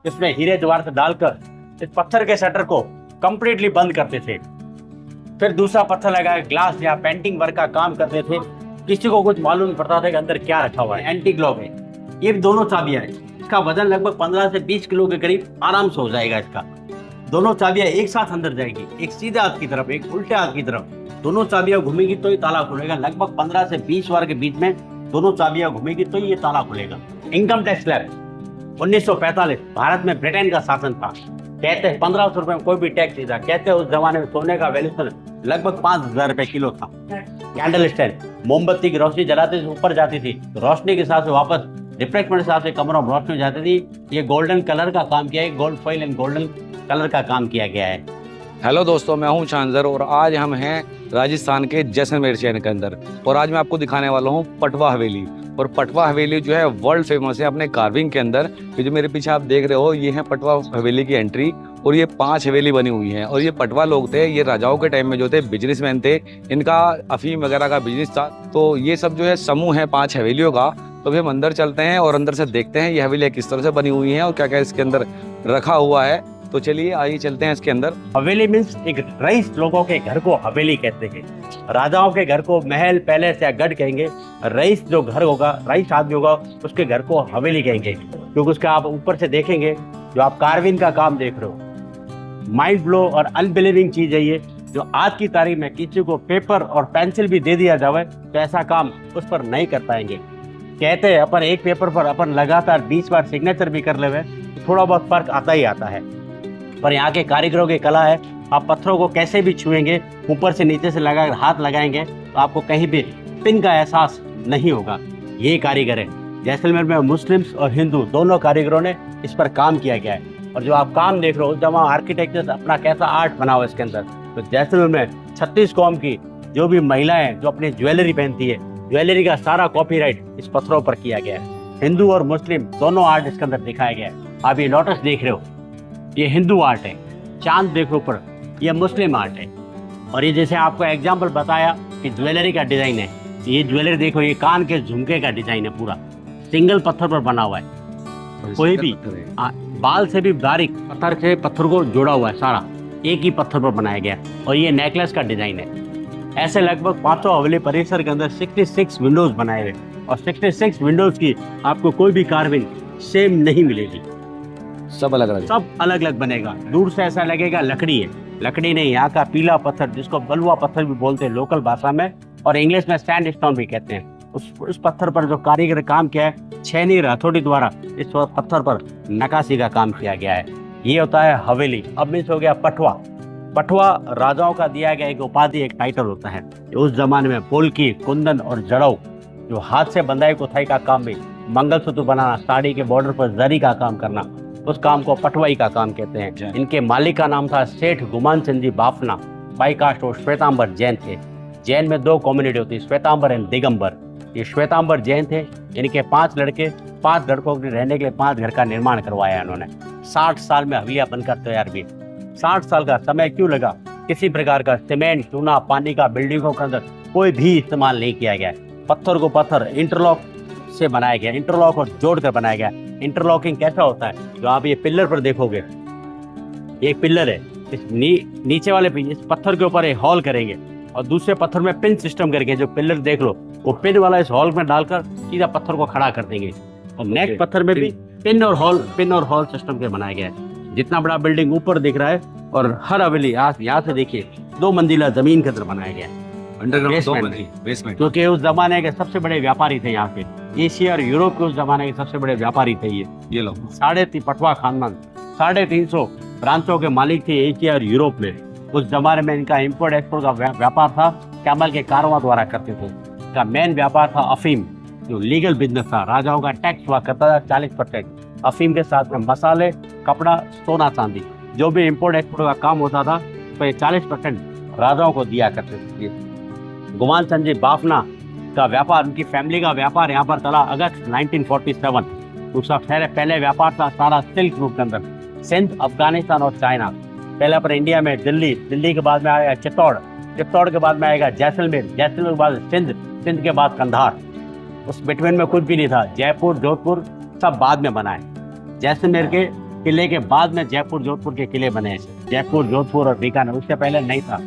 इसमें हीरे जवाहरात डालकर इस पत्थर के शटर को कंप्लीटली बंद करते थे। फिर दूसरा पत्थर लगाकर ग्लास या पेंटिंग वर्क का काम करते थे। किसी को कुछ मालूम नहीं पड़ता था कि अंदर क्या रखा हुआ है। एंटीक लॉक है, ये दोनों चाबियां हैं। इसका वजन लगभग 15 से 20 किलो के करीब आराम से हो जाएगा। इसका दोनों चाबियां एक साथ अंदर जाएगी, एक सीधे हाथ की तरफ, एक उल्टे हाथ की तरफ। दोनों चाबियां घूमेगी तो ही ताला खुलेगा। लगभग 15 से 20 बार के बीच में दोनों चाबियां घूमेगी तो ही ये ताला खुलेगा। इनकम टैक्स स्लैब 1945 भारत में ब्रिटेन का शासन था। कहते हैं 1500 रुपए में कोई भी टैक्स नहीं था। कहते हैं उस जमाने में सोने का वैल्यूएशन लगभग 5000 रुपए किलो था। कैंडल स्टैंड, मोमबत्ती की रोशनी जलाते से ऊपर जाती थी, तो रोशनी के साथ वापस रिफ्लेक्टमेंट के साथ से कमरों में रोशनी जाती थी। ये गोल्डन कलर का काम किया है, gold foil and golden colour का काम किया गया है। हेलो दोस्तों, मैं हूं शानजर और आज हम हैं राजस्थान के जैसलमेर शहर के अंदर। और आज मैं आपको दिखाने वाला हूं पटवा हवेली। और पटवा हवेली जो है वर्ल्ड फेमस है अपने कार्विंग के अंदर। ये जो मेरे पीछे आप देख रहे हो, ये है पटवा हवेली की एंट्री। और ये 5 हवेली बनी हुई हैं। और ये पटवा लोग थे, ये राजाओं के टाइम में जो थे बिजनेसमैन थे। इनका अफीम वगैरह का बिजनेस था। तो ये सब जो है समूह है 5 हवेलियों का। तो अभी हम अंदर चलते हैं और अंदर से देखते हैं ये हवेलियाँ किस तरह से बनी हुई हैं और क्या क्या इसके अंदर रखा हुआ है। तो चलिए आइए चलते हैं इसके अंदर। हवेली मीन्स एक रईस लोगों के घर को हवेली कहते हैं। राजाओं के घर को महल, पैलेस या गढ़ कहेंगे। रईस जो घर होगा, रईस आदमी होगा, उसके घर को हवेली कहेंगे। क्योंकि उसका आप ऊपर से देखेंगे, जो आप कार्विंग का काम देख रहे हो, माइंड ब्लो और अनबिलीविंग चीज है ये। जो आज की तारीख में किसी को पेपर और पेंसिल भी दे दिया जाए तो ऐसा काम उस पर नहीं कर पाएंगे। कहते हैं अपन एक पेपर पर अपन लगातार 20 बार सिग्नेचर भी कर ले तो थोड़ा बहुत फर्क आता ही आता है। पर यहाँ के कारीगरों की कला है, आप पत्थरों को कैसे भी छुएंगे, ऊपर से नीचे से लगा हाथ लगाएंगे तो आपको कहीं भी पिन का एहसास नहीं होगा। ये कारीगर है। जैसलमेर में मुस्लिम्स और हिंदू दोनों कारीगरों ने इस पर काम किया गया है। और जो आप काम देख रहे हो, जब वहाँ आर्किटेक्चर अपना कैसा आर्ट बना हुआ है इसके अंदर। तो जैसलमेर में 36 कौम की जो भी महिलाएं जो अपनी ज्वेलरी पहनती है, ज्वेलरी का सारा कॉपीराइट इस पत्थरों पर किया गया है। हिंदू और मुस्लिम दोनों आर्ट इसके अंदर दिखाया गया है। आप ये लोटस देख रहे हो, ये हिंदू आर्ट है। चांद देखो ऊपर, ये मुस्लिम आर्ट है। और ये जैसे आपको एग्जांपल बताया कि ज्वेलरी का डिजाइन है, ये ज्वेलरी देखो, ये कान के झुमके का डिजाइन है, पूरा सिंगल पत्थर पर बना हुआ है। कोई भी बाल से भी बारीक पत्थर से पत्थर को जोड़ा हुआ है, सारा एक ही पत्थर पर बनाया गया। और ये नेकलेस का डिजाइन है। ऐसे लगभग 500 हवेली परिसर के अंदर 66 विंडोज बनाए हुए, और 66 विंडोज की आपको कोई भी कार्विंग सेम नहीं मिलेगी। सब अलग अलग बनेगा। दूर से ऐसा लगेगा लकड़ी है, लकड़ी नहीं, यहाँ का पीला पत्थर जिसको बलुआ पत्थर भी बोलते हैं लोकल भाषा में, और इंग्लिश में सैंडस्टोन भी कहते हैं। उस पत्थर पर जो कारीगर काम किया है, छेनी हथौड़ी द्वारा इस पत्थर पर नक्काशी का काम किया गया है। ये होता है हवेली। अब मिस हो गया पटवा। पटवा राजाओं का दिया गया एक उपाधि, एक टाइटल होता है। उस जमाने में पोलकी, कुंदन और जड़ऊ, जो हाथ से बंधाई कोथाई का काम भी, मंगलसूत्र बनाना, साड़ी के बॉर्डर पर जरी का काम करना, उस काम को पटवाई का काम कहते हैं। इनके मालिक का नाम था सेठ गुमान चंद जी बाफना। बाई कास्ट और श्वेतांबर जैन थे। जैन में 2 कम्युनिटी होती है, श्वेतांबर एंड दिगंबर। ये श्वेतांबर जैन थे। इनके 5 लड़के, 5 लड़कों के रहने के लिए 5 घर का निर्माण करवाया इन्होंने। 60 साल में हवेलियां बनकर तैयार हुई। 60 साल का समय क्यों लगा? किसी प्रकार का सीमेंट, चूना, पानी का बिल्डिंगों के अंदर कोई भी इस्तेमाल नहीं किया गया। पत्थर को पत्थर इंटरलॉक से बनाया गया, इंटरलॉक और जोड़ कर बनाया गया। इंटरलॉकिंग कैसा होता है, जो आप ये पिलर पर देखोगे, ये पिलर है, इस नीचे वाले इस पत्थर के ऊपर एक हॉल करेंगे और दूसरे पत्थर में पिन सिस्टम करके, जो पिलर देख लो, वो पिन वाला इस हॉल में डालकर सीधा पत्थर को खड़ा कर देंगे। और नेक्स्ट पत्थर में भी पिन और हॉल सिस्टम के बनाया गया है। जितना बड़ा बिल्डिंग ऊपर दिख रहा है, और हर हवेली यहाँ से देखिए 2 मंजिला जमीन के अंदर बनाया गया है, अंडरग्राउंड क्योंकि उस जमाने के सबसे बड़े व्यापारी थे यहाँ पे। एशिया और यूरोप के उस जमाने के सबसे बड़े व्यापारी थे ये लोग। पटवा खानदान 350 ब्रांचों के मालिक थे एशिया और यूरोप में। उस जमाने में इनका इम्पोर्ट एक्सपोर्ट का व्यापार था, कैमल के कारवां द्वारा करते थे। इनका मेन व्यापार था अफीम, जो लीगल बिजनेस था। राजाओं का टैक्स हुआ करता था 40%। अफीम के साथ में मसाले, कपड़ा, सोना चांदी, जो भी इम्पोर्ट एक्सपोर्ट का काम होता था, तो ये 40% राजाओं को दिया करते थे। गुमान चंद जी बाफना का व्यापार, उनकी फैमिली का व्यापार यहाँ पर चला अगस्त 1947। उसका पहले व्यापार था सारा सिल्क रूट के अंदर, सिंध, अफगानिस्तान और चाइना। पहले पर इंडिया में दिल्ली के बाद में आएगा चित्तौड़ के बाद में आएगा जैसलमेर के बाद सिंध के बाद कंधार। उस बिटवीन में कुछ भी नहीं था। जयपुर, जोधपुर सब बाद में बनाए। जैसलमेर के किले के बाद में जयपुर जोधपुर के किले बने हैं। जयपुर जोधपुर और बीकानेर, उससे पहले नहीं था।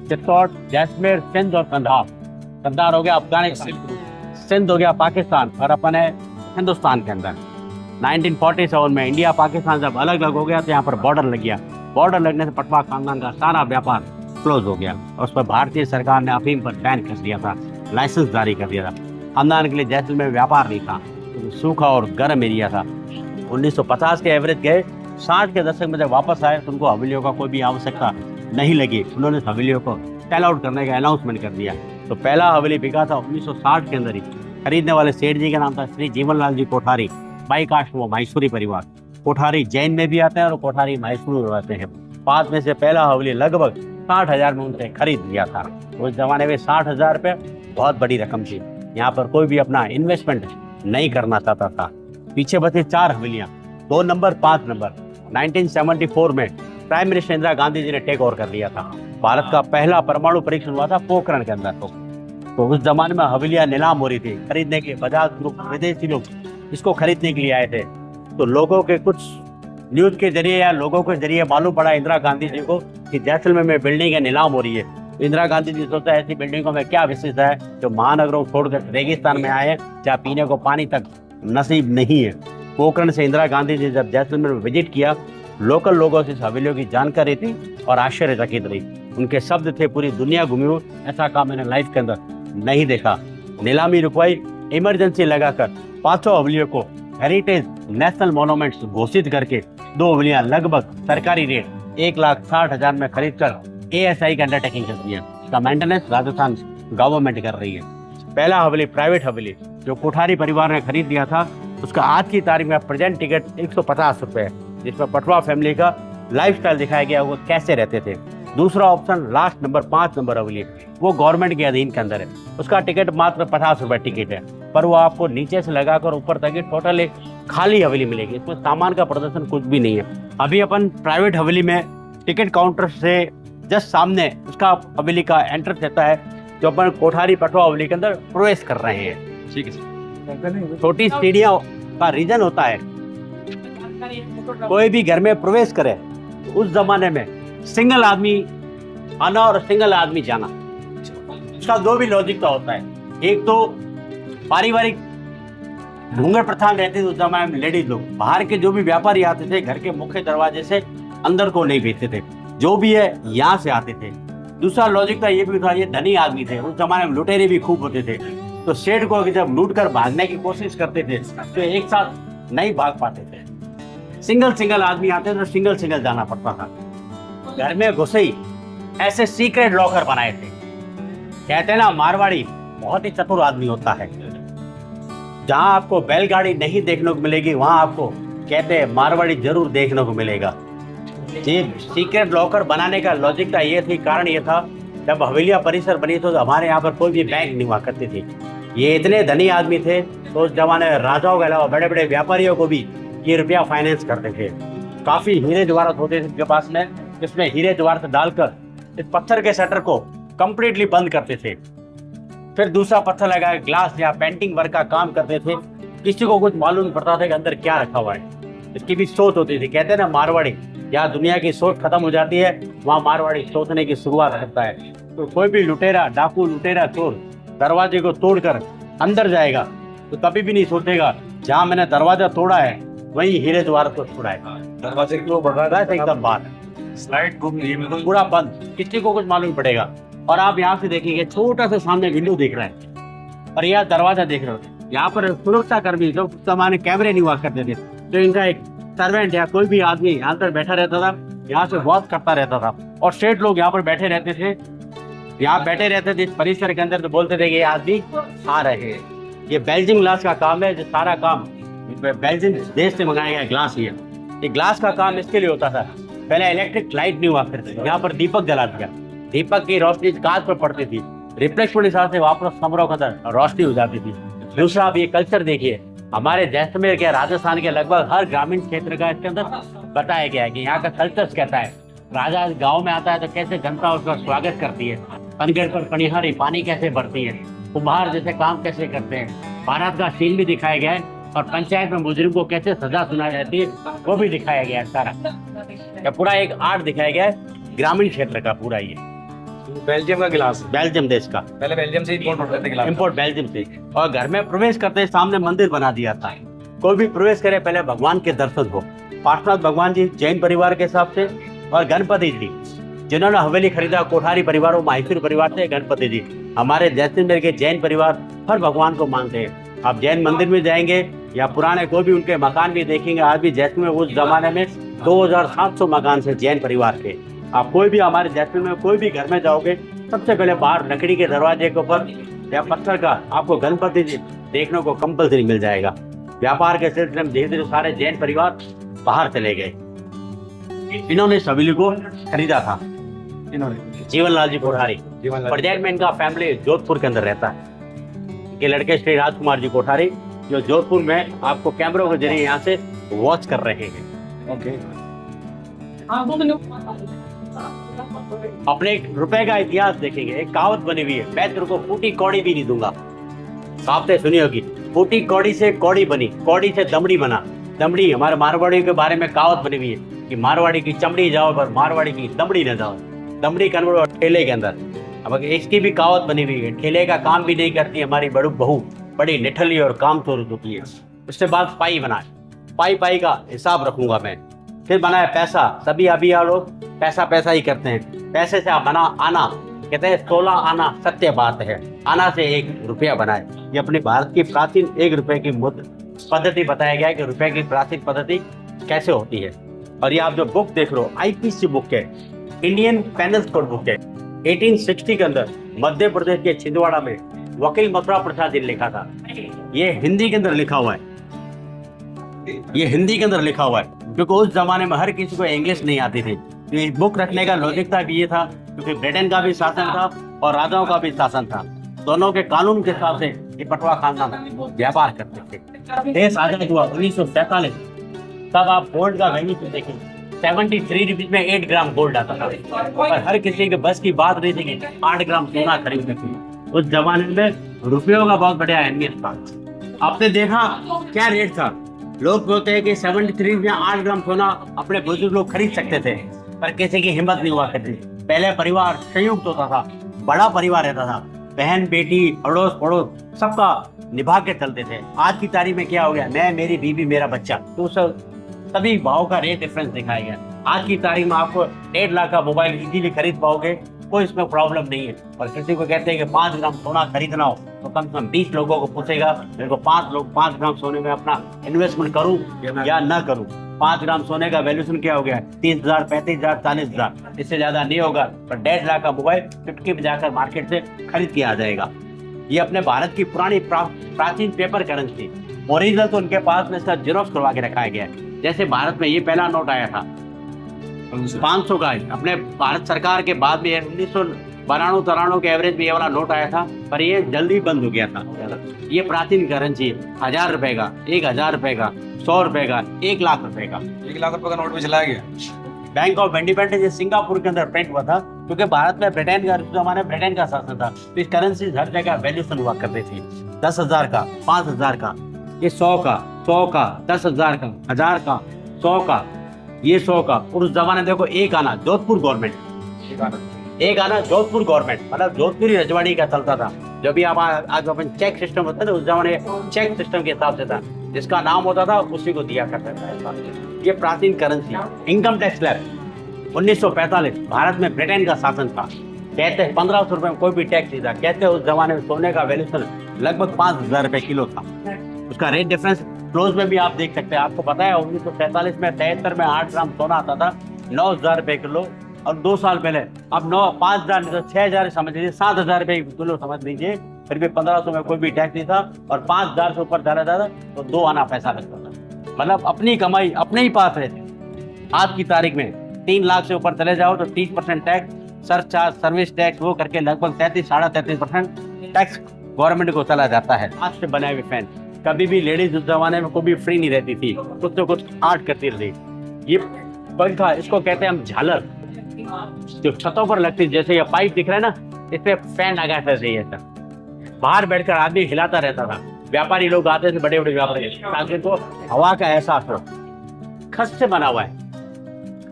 चित्तौड़, जैसलमेर, सिंध और कंधार। कंधार हो गया अफगानिस्तान, सिंध हो गया पाकिस्तान, और अपन है हिंदुस्तान के अंदर। 1947 में इंडिया पाकिस्तान जब अलग अलग हो गया तो यहाँ पर बॉर्डर लग गया। बॉर्डर लगने से पटवा खानदान का सारा व्यापार क्लोज हो गया। उस पर भारतीय सरकार ने अफीम पर बैन कर दिया था, लाइसेंस जारी कर दिया था। खानदान के लिए जैसलमेर में व्यापार नहीं था, तो सूखा और गर्म एरिया था। 1950 के एवरेज गए, 60 के दशक में जब वापस आए तो उनको हवेलियों का कोई भी आवश्यकता नहीं लगी। उन्होंने हवेलियों को सेल आउट करने का अनाउंसमेंट कर दिया। तो पहला हवेली बिका था 1960 के अंदर ही। खरीदने वाले सेठ जी का नाम था श्री जीवनलाल जी कोठारी, बाई कास्ट वो माहेश्वरी परिवार। कोठारी जैन में भी आते हैं और कोठारी माहेश्वरी में रहते हैं। पांच में से पहला हवेली लगभग 60,000 में उनसे खरीद लिया था। उस जमाने में 60,000 रुपये बहुत बड़ी रकम थी। यहाँ पर कोई भी अपना इन्वेस्टमेंट नहीं करना चाहता था। पीछे बचे 4 हवेलियाँ, 2 नंबर 5 नंबर। 1974 में प्राइम मिनिस्टर इंदिरा गांधी जी ने टेक ओवर कर लिया था। भारत का पहला परमाणु परीक्षण हुआ था पोखरण के अंदर। तो उस जमाने में हवेलियाँ नीलाम हो रही थी। खरीदने के बजाज ग्रुप विदेशी लोग इसको खरीदने के लिए आए थे। तो लोगों के कुछ न्यूज के जरिए या लोगों के जरिए मालूम पड़ा इंदिरा गांधी जी को कि जैसलमेर में बिल्डिंगें नीलाम हो रही है। इंदिरा गांधी जी सोचा ऐसी बिल्डिंगों में क्या विशेषता है जो महानगरों को छोड़कर रेगिस्तान में आए, जहाँ पीने को पानी तक नसीब नहीं है। पोखरण से इंदिरा गांधी जी जब जैसलमेर में विजिट किया, लोकल लोगों से इस हवेलियों की जानकारी थी और आश्चर्यचकित रही। उनके शब्द थे, पूरी दुनिया घूमी हूँ, ऐसा काम मैंने लाइफ के अंदर नहीं देखा। नीलामी रुकवाई, इमरजेंसी लगाकर 500 हवेलियों को हेरिटेज नेशनल मॉन्यूमेंट्स घोषित करके 2 हवेलियां लगभग सरकारी रेट 1,60,000 में खरीद कर ASI का अंडरटेकिंग कर दिया। इसका मेंटेनेंस राजस्थान गवर्नमेंट कर रही है। पहला हवेली प्राइवेट हवेली जो कोठारी परिवार ने खरीद लिया था, उसका आज की तारीख में प्रेजेंट टिकट 150 रुपये है, जिसमें पटवा फैमिली का लाइफस्टाइल दिखाया गया, वो कैसे रहते थे। दूसरा ऑप्शन लास्ट नंबर 5 नंबर हवेली, वो गवर्नमेंट के अधीन के अंदर है। उसका टिकट मात्र 50 रुपये टिकट है, पर वो आपको नीचे से लगाकर ऊपर तक टोटल एक खाली हवेली मिलेगी। इसमें सामान का प्रदर्शन कुछ भी नहीं है। अभी अपन प्राइवेट हवेली में टिकट काउंटर से जस्ट सामने उसका हवेली का एंट्रेंस रहता है, जो अपन कोठारी पटवा हवेली के अंदर प्रवेश कर रहे हैं। ठीक है, छोटी सीढ़ियों का रीजन होता है, कोई भी घर में प्रवेश करे तो उस जमाने में सिंगल आदमी आना और सिंगल आदमी जाना, उसका 2 भी लॉजिक का होता है। एक तो पारिवारिक घूंघट प्रथा रहती थी उस जमाने में। लेडीज लोग बाहर के जो भी व्यापारी आते थे घर के मुख्य दरवाजे से अंदर को नहीं भेजते थे, जो भी है यहाँ से आते थे। दूसरा लॉजिक था, ये भी था, ये धनी आदमी थे। उस जमाने में लुटेरे भी खूब होते थे, तो सेठ को जब लूट कर भागने की कोशिश करते थे तो एक साथ नहीं भाग पाते थे। सिंगल आदमी आते थे तो सिंगल जाना पड़ता था। घर में घुसे ही ऐसे सीक्रेट लॉकर बनाए थे। कहते हैं ना, मारवाड़ी बहुत ही चतुर आदमी होता है। जहां आपको बैलगाड़ी नहीं देखने को मिलेगी, वहां आपको कहते हैं मारवाड़ी जरूर देखने को मिलेगा। ये सीक्रेट लॉकर बनाने का लॉजिक का ये थी, कारण ये था, जब हवेलिया परिसर बनी तो हमारे यहाँ पर कोई भी बैंक नहीं हुआ करती थी। ये इतने धनी आदमी थे तो उस जमाने में राजाओं के अलावा बड़े बड़े व्यापारियों को भी ये रुपया फाइनेंस करते थे। काफी हीरे जवाहरात होते थे इनके पास में, जिसमें हीरे जवाहरात डालकर इस पत्थर के शटर को कंप्लीटली बंद करते थे। फिर दूसरा पत्थर लगाए ग्लास या पेंटिंग वर्क का काम करते थे। किसी को कुछ मालूम नहीं पड़ता था कि अंदर क्या रखा हुआ है। इसकी भी सोच होती थी। कहते हैं ना, मारवाड़ी जहाँ दुनिया की सोच खत्म हो जाती है, वहाँ मारवाड़ी सोचने की शुरुआत करता है। तो कोई भी लुटेरा, डाकू, लुटेरा, चोर दरवाजे को तोड़कर अंदर जाएगा तो कभी भी नहीं सोचेगा जहाँ मैंने दरवाजा तोड़ा है वही हीरे जवाहरात को छोड़ा है। दरवाजे को बढ़ रहा है एकदम बाहर, स्लाइड पूरा बंद, किसी को कुछ मालूम पड़ेगा। और आप यहाँ से देखेंगे, छोटा सा सामने विंडो दिख रहा है और यहाँ दरवाजा देख रहे हो। यहाँ पर सुरक्षा कर्मी जो सामान्य कैमरे नहीं हुआ करते थे, तो इनका एक सर्वेंट या कोई भी आदमी यहाँ पर बैठा रहता था, यहाँ से वॉच करता रहता था। और सेठ लोग यहाँ पर बैठे रहते थे, यहाँ बैठे रहते थे इस परिसर के अंदर, तो बोलते थे कि ये आदमी आ रहे हैं। ये बेल्जियम ग्लास का काम है, जो सारा काम बेल्जियम देश से मंगाया गया ग्लास ही है। ये ग्लास का काम इसके लिए होता था, पहले इलेक्ट्रिक लाइट नहीं हुआ करती, यहाँ पर दीपक जला दिया, दीपक की रोशनी कांच पर पड़ती थी, रिफ्लेक्शन के हिसाब से वापस कमरों के अंदर रोशनी हो जाती थी। दूसरा, आप ये कल्चर देखिए, हमारे जैसलमेर के, राजस्थान के लगभग हर ग्रामीण क्षेत्र का इसके अंदर बताया गया है कि यहाँ का कल्चर कहता है। राजा गाँव में आता है तो कैसे जनता उसका स्वागत करती है, पनगढ़ पर पनिहारी पानी कैसे भरती है, कुम्हार जैसे काम कैसे करते हैं। भारत का सीन भी दिखाया गया है और पंचायत में मुजरिम को कैसे सजा सुनाई जाती है वो भी दिखाया गया है सारा। ये पूरा एक आर्ट दिखाया गया है ग्रामीण क्षेत्र का पूरा। ये बेल्जियम का गिलास, बेल्जियम देश का, पहले बेल्जियम से इंपोर्ट होते थे गिलास, इम्पोर्ट बेल्जियम से। और घर में प्रवेश करते ही सामने मंदिर बना दिया था, कोई भी प्रवेश करे पहले भगवान के दर्शन हो। पार्श्वनाथ भगवान जी जैन परिवार के हिसाब से, और गणपति जी जिन्होंने हवेली खरीदा कोठारी परिवार और माहेश्वरी परिवार से गणपति जी। हमारे जैसलमेर के जैन परिवार हर भगवान को मानते हैं। आप जैन मंदिर में जाएंगे या पुराने कोई भी उनके मकान भी देखेंगे, आज भी जैसलमेर उस जमाने में 2700 मकान से जैन परिवार के। आप कोई भी हमारे जैसलमेर में कोई भी घर में जाओगे, सबसे पहले बाहर लकड़ी के दरवाजे के ऊपर या पत्थर का आपको गणपति जी देखने को कंपल्सरी मिल जाएगा। व्यापार के सिलसिले में धीरे धीरे सारे जैन परिवार बाहर चले गए। इन्होंने इस हवेली को खरीदा था, इन्होंने जीवनलाल जी कोठारी। जीवनलाल प्रेजेंट में इनका फैमिली जोधपुर के अंदर रहता है। इनके लड़के श्री राजकुमार जी कोठारी जो जोधपुर में आपको कैमरों के जरिए यहाँ से वॉच कर रहे हैं। ओके। अपने एक रुपए का इतिहास देखेंगे, एक कहावत बनी हुई है, मैं तेरे को फूटी कौड़ी भी नहीं दूंगा। कहावतें सुनी होगी, फूटी कौड़ी से कौड़ी बनी, कौड़ी से दमड़ी बना। दमड़ी हमारे मारवाड़ी के बारे में कहावत बनी हुई है कि मारवाड़ी की चमड़ी जाओ पर मारवाड़ी की दमड़ी न जाओ। दमड़ी कन्वर्ट और ठेले के अंदर। अब इसकी भी कहावत बनी हुई है, ठेले का काम भी नहीं करती हमारी बड़ू बहू, बड़ी निठल्ली और काम चोर होती है। उसके बाद पाई बनाए, पाई पाई का हिसाब रखूंगा मैं। फिर बनाया पैसा, सभी अभी आप लोग पैसा पैसा ही करते हैं। पैसे से आप बना आना, कहते हैं 16 आना सत्य बात है, आना से 1 रुपया बनाए। ये अपने भारत की प्राचीन 1 रुपए की पद्धति बताया गया है कि रुपए की प्राचीन पद्धति कैसे होती है। और ये आप जो बुक देख रहे हो आईपीसी बुक है, इंडियन पेनल कोड बुक है। 1860 के अंदर मध्य प्रदेश के छिंदवाड़ा में वकील मथुरा प्रसाद जी ने लिखा था। ये हिंदी के अंदर लिखा हुआ है, ये हिंदी के अंदर लिखा हुआ है क्योंकि उस जमाने में हर किसी को इंग्लिश नहीं आती थी। तो ये बुक रखने का लॉजिक था भी ये था क्योंकि ब्रिटेन का भी शासन था और राजाओं का भी शासन था। दोनों के कानून के हिसाब से ये पटवा खानदान व्यापार करते थे। देश आजाद हुआ 1947, तब आप गोल्ड का वैल्यू तो देखें 73 रुपीज में 8 ग्राम गोल्ड आता था। और हर किसी के बस की बात नहीं थी कि 8 ग्राम सोना खरीदने की। उस जमाने में रुपयों का बहुत बढ़िया अहमियत था। आपने देखा क्या रेट था, लोग बोलते हैं कि 73 में 8 ग्राम सोना अपने बुजुर्ग लोग खरीद सकते थे, पर किसी की हिम्मत नहीं हुआ करती। पहले परिवार संयुक्त होता था, बड़ा परिवार रहता था, बहन बेटी अड़ोस पड़ोस सबका निभा के चलते थे। आज की तारीख में क्या हो गया, मैं मेरी बीवी मेरा बच्चा, तो सभी भाव का रेट डिफरेंस दिखाया गया। आज की तारीख में आपको 1.5 लाख का मोबाइल इजीली खरीद पाओगे, कोई इसमें प्रॉब्लम नहीं है। और किसी को कहते हैं कि 5 ग्राम सोना खरीदना हो तो कम से कम 20 लोगों को पूछेगा मेरे को 5 ग्राम सोने में अपना इन्वेस्टमेंट करूं या ना करूं। 5 ग्राम सोने का वैल्यूएशन क्या हो गया, 30,000, 35,000, 40,000, इससे ज्यादा नहीं होगा। पर 1.5 लाख का मोबाइल चुटकी बजाकर मार्केट से खरीद के आ जाएगा। ये अपने भारत की पुरानी प्राचीन पेपर करेंसी, ओरिजिनल तो उनके पास में इसका जेरोक्स करवा के रखाया गया है। जैसे भारत में ये पहला नोट आया था 500 का, अपने भारत सरकार के बाद में 1992-93 के एवरेज में ये वाला नोट आया था, पर ये जल्दी बंद हो गया था। ये प्राचीन करेंसी है, 1000 रुपए का, 1000 रुपए का, 100 रुपए का, 1 लाख रुपए का। 1 लाख रुपए का नोट भी चलाया गया। बैंक ऑफ इंडिपेंडेंस सिंगापुर के अंदर प्रिंट हुआ था क्योंकि भारत में ब्रिटेन का जमाने ब्रिटेन का शासन था, तो इस करेंसी हर जगह वैल्यूएशन हुआ करती थी। 10,000 का, 5,000 का, ये 100 का, 10,000 का, 1000 का, 100 का, ये 100 का। और उस जमाने देखो एक आना जोधपुर गवर्नमेंट, एक आना जोधपुर गवर्नमेंट, मतलब जोधपुरी रजवाड़ी का चलता था। जब भी आप आज अपन चेक सिस्टम होता है, उस जमाने चेक सिस्टम के हिसाब से था, जिसका नाम होता था उसी को दिया करता था। ये प्राचीन currency. Income tax slab 1945, Bharat में ब्रिटेन का शासन था। कहते हैं 1500 रुपए में कोई भी टैक्स नहीं था। कहते हैं उस जमाने में सोने का वैल्यूएशन लगभग 5,000 रुपए किलो था। उसका रेट डिफरेंस क्लोज में भी आप देख सकते हैं। आपको पता है 1947 में 73 में 8 ग्राम सोना आता था 9,000 रुपए किलो, और 2 साल पहले अब 5,000 नहीं तो 6,000 समझ लीजिए, 7,000 रुपए किलो समझ लीजिए। फिर भी 1500 में कोई भी टैक्स नहीं था, और 5,000 से ऊपर चला जाता तो 2 आना पैसा लगता था। मतलब अपनी कमाई अपने ही पास रहती। आज की तारीख में 3 लाख से ऊपर चले जाओ तो 30% टैक्स, सरचार्ज, सर्विस टैक्स वो करके लगभग 33-33% टैक्स गवर्नमेंट को चला जाता है। आज से बनाए हुए फैन, कभी भी लेडीज उस जमाने में कोई भी फ्री नहीं रहती थी, कुछ तो कुछ आर्ट करती रही। ये पंखा, इसको कहते हैं हम झालर, जो छतों पर लगती है, जैसे ये पाइप दिख रहा है ना, इस पे फैन लगा रहता है। बाहर बैठकर आदमी हिलाता रहता था, व्यापारी लोग आते थे, बड़े बड़े व्यापारी, ताकि इनको हवा का एहसास हो। खस से बना हुआ है,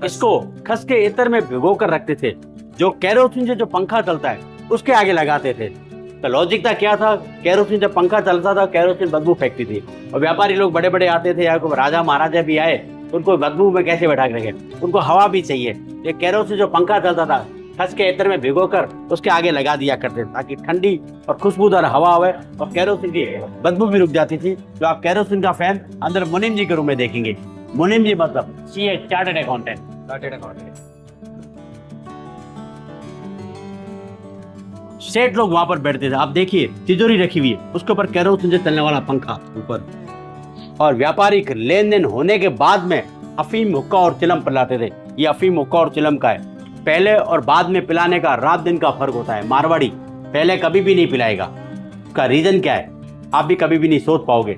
इसको खस के इत्र में भिगो कर रखते थे। जो केरोसिन से जो पंखा चलता है उसके आगे लगाते थे। तो लॉजिक था क्या था, केरोसिन जब पंखा चलता था केरोसिन बदबू फेंकती थी, और व्यापारी लोग बड़े बड़े आते थे, या कोई राजा महाराजा भी आए तो उनको बदबू में कैसे बैठा के रखे, उनको हवा भी चाहिए। ये केरोसिन जो पंखा चलता था खस के इत्र में भिगोकर उसके आगे लगा दिया करते थे, ताकि ठंडी और खुशबूदार हवा आवे और केरोसिन की बदबू भी रुक जाती थी। तो आप केरोसिन का फैन अंदर मुनीम जी के रूम में देखेंगे। मुनीम जी मतलब सीए, चार्टर्ड अकाउंटेंट। सेठ लोग वहां पर बैठते थे। आप देखिए तिजोरी रखी हुई है, उसके ऊपर केरोसिन से चलने वाला पंखा ऊपर, और व्यापारिक लेन देन होने के बाद में अफीम, हुक्का और चिलम पिलाते थे। ये अफीम, हुक्का और चिलम का है। पहले और बाद में पिलाने का रात दिन का फर्क होता है। मारवाड़ी पहले कभी भी नहीं पिलाएगा। उसका रीजन क्या है आप भी कभी भी नहीं सोच पाओगे।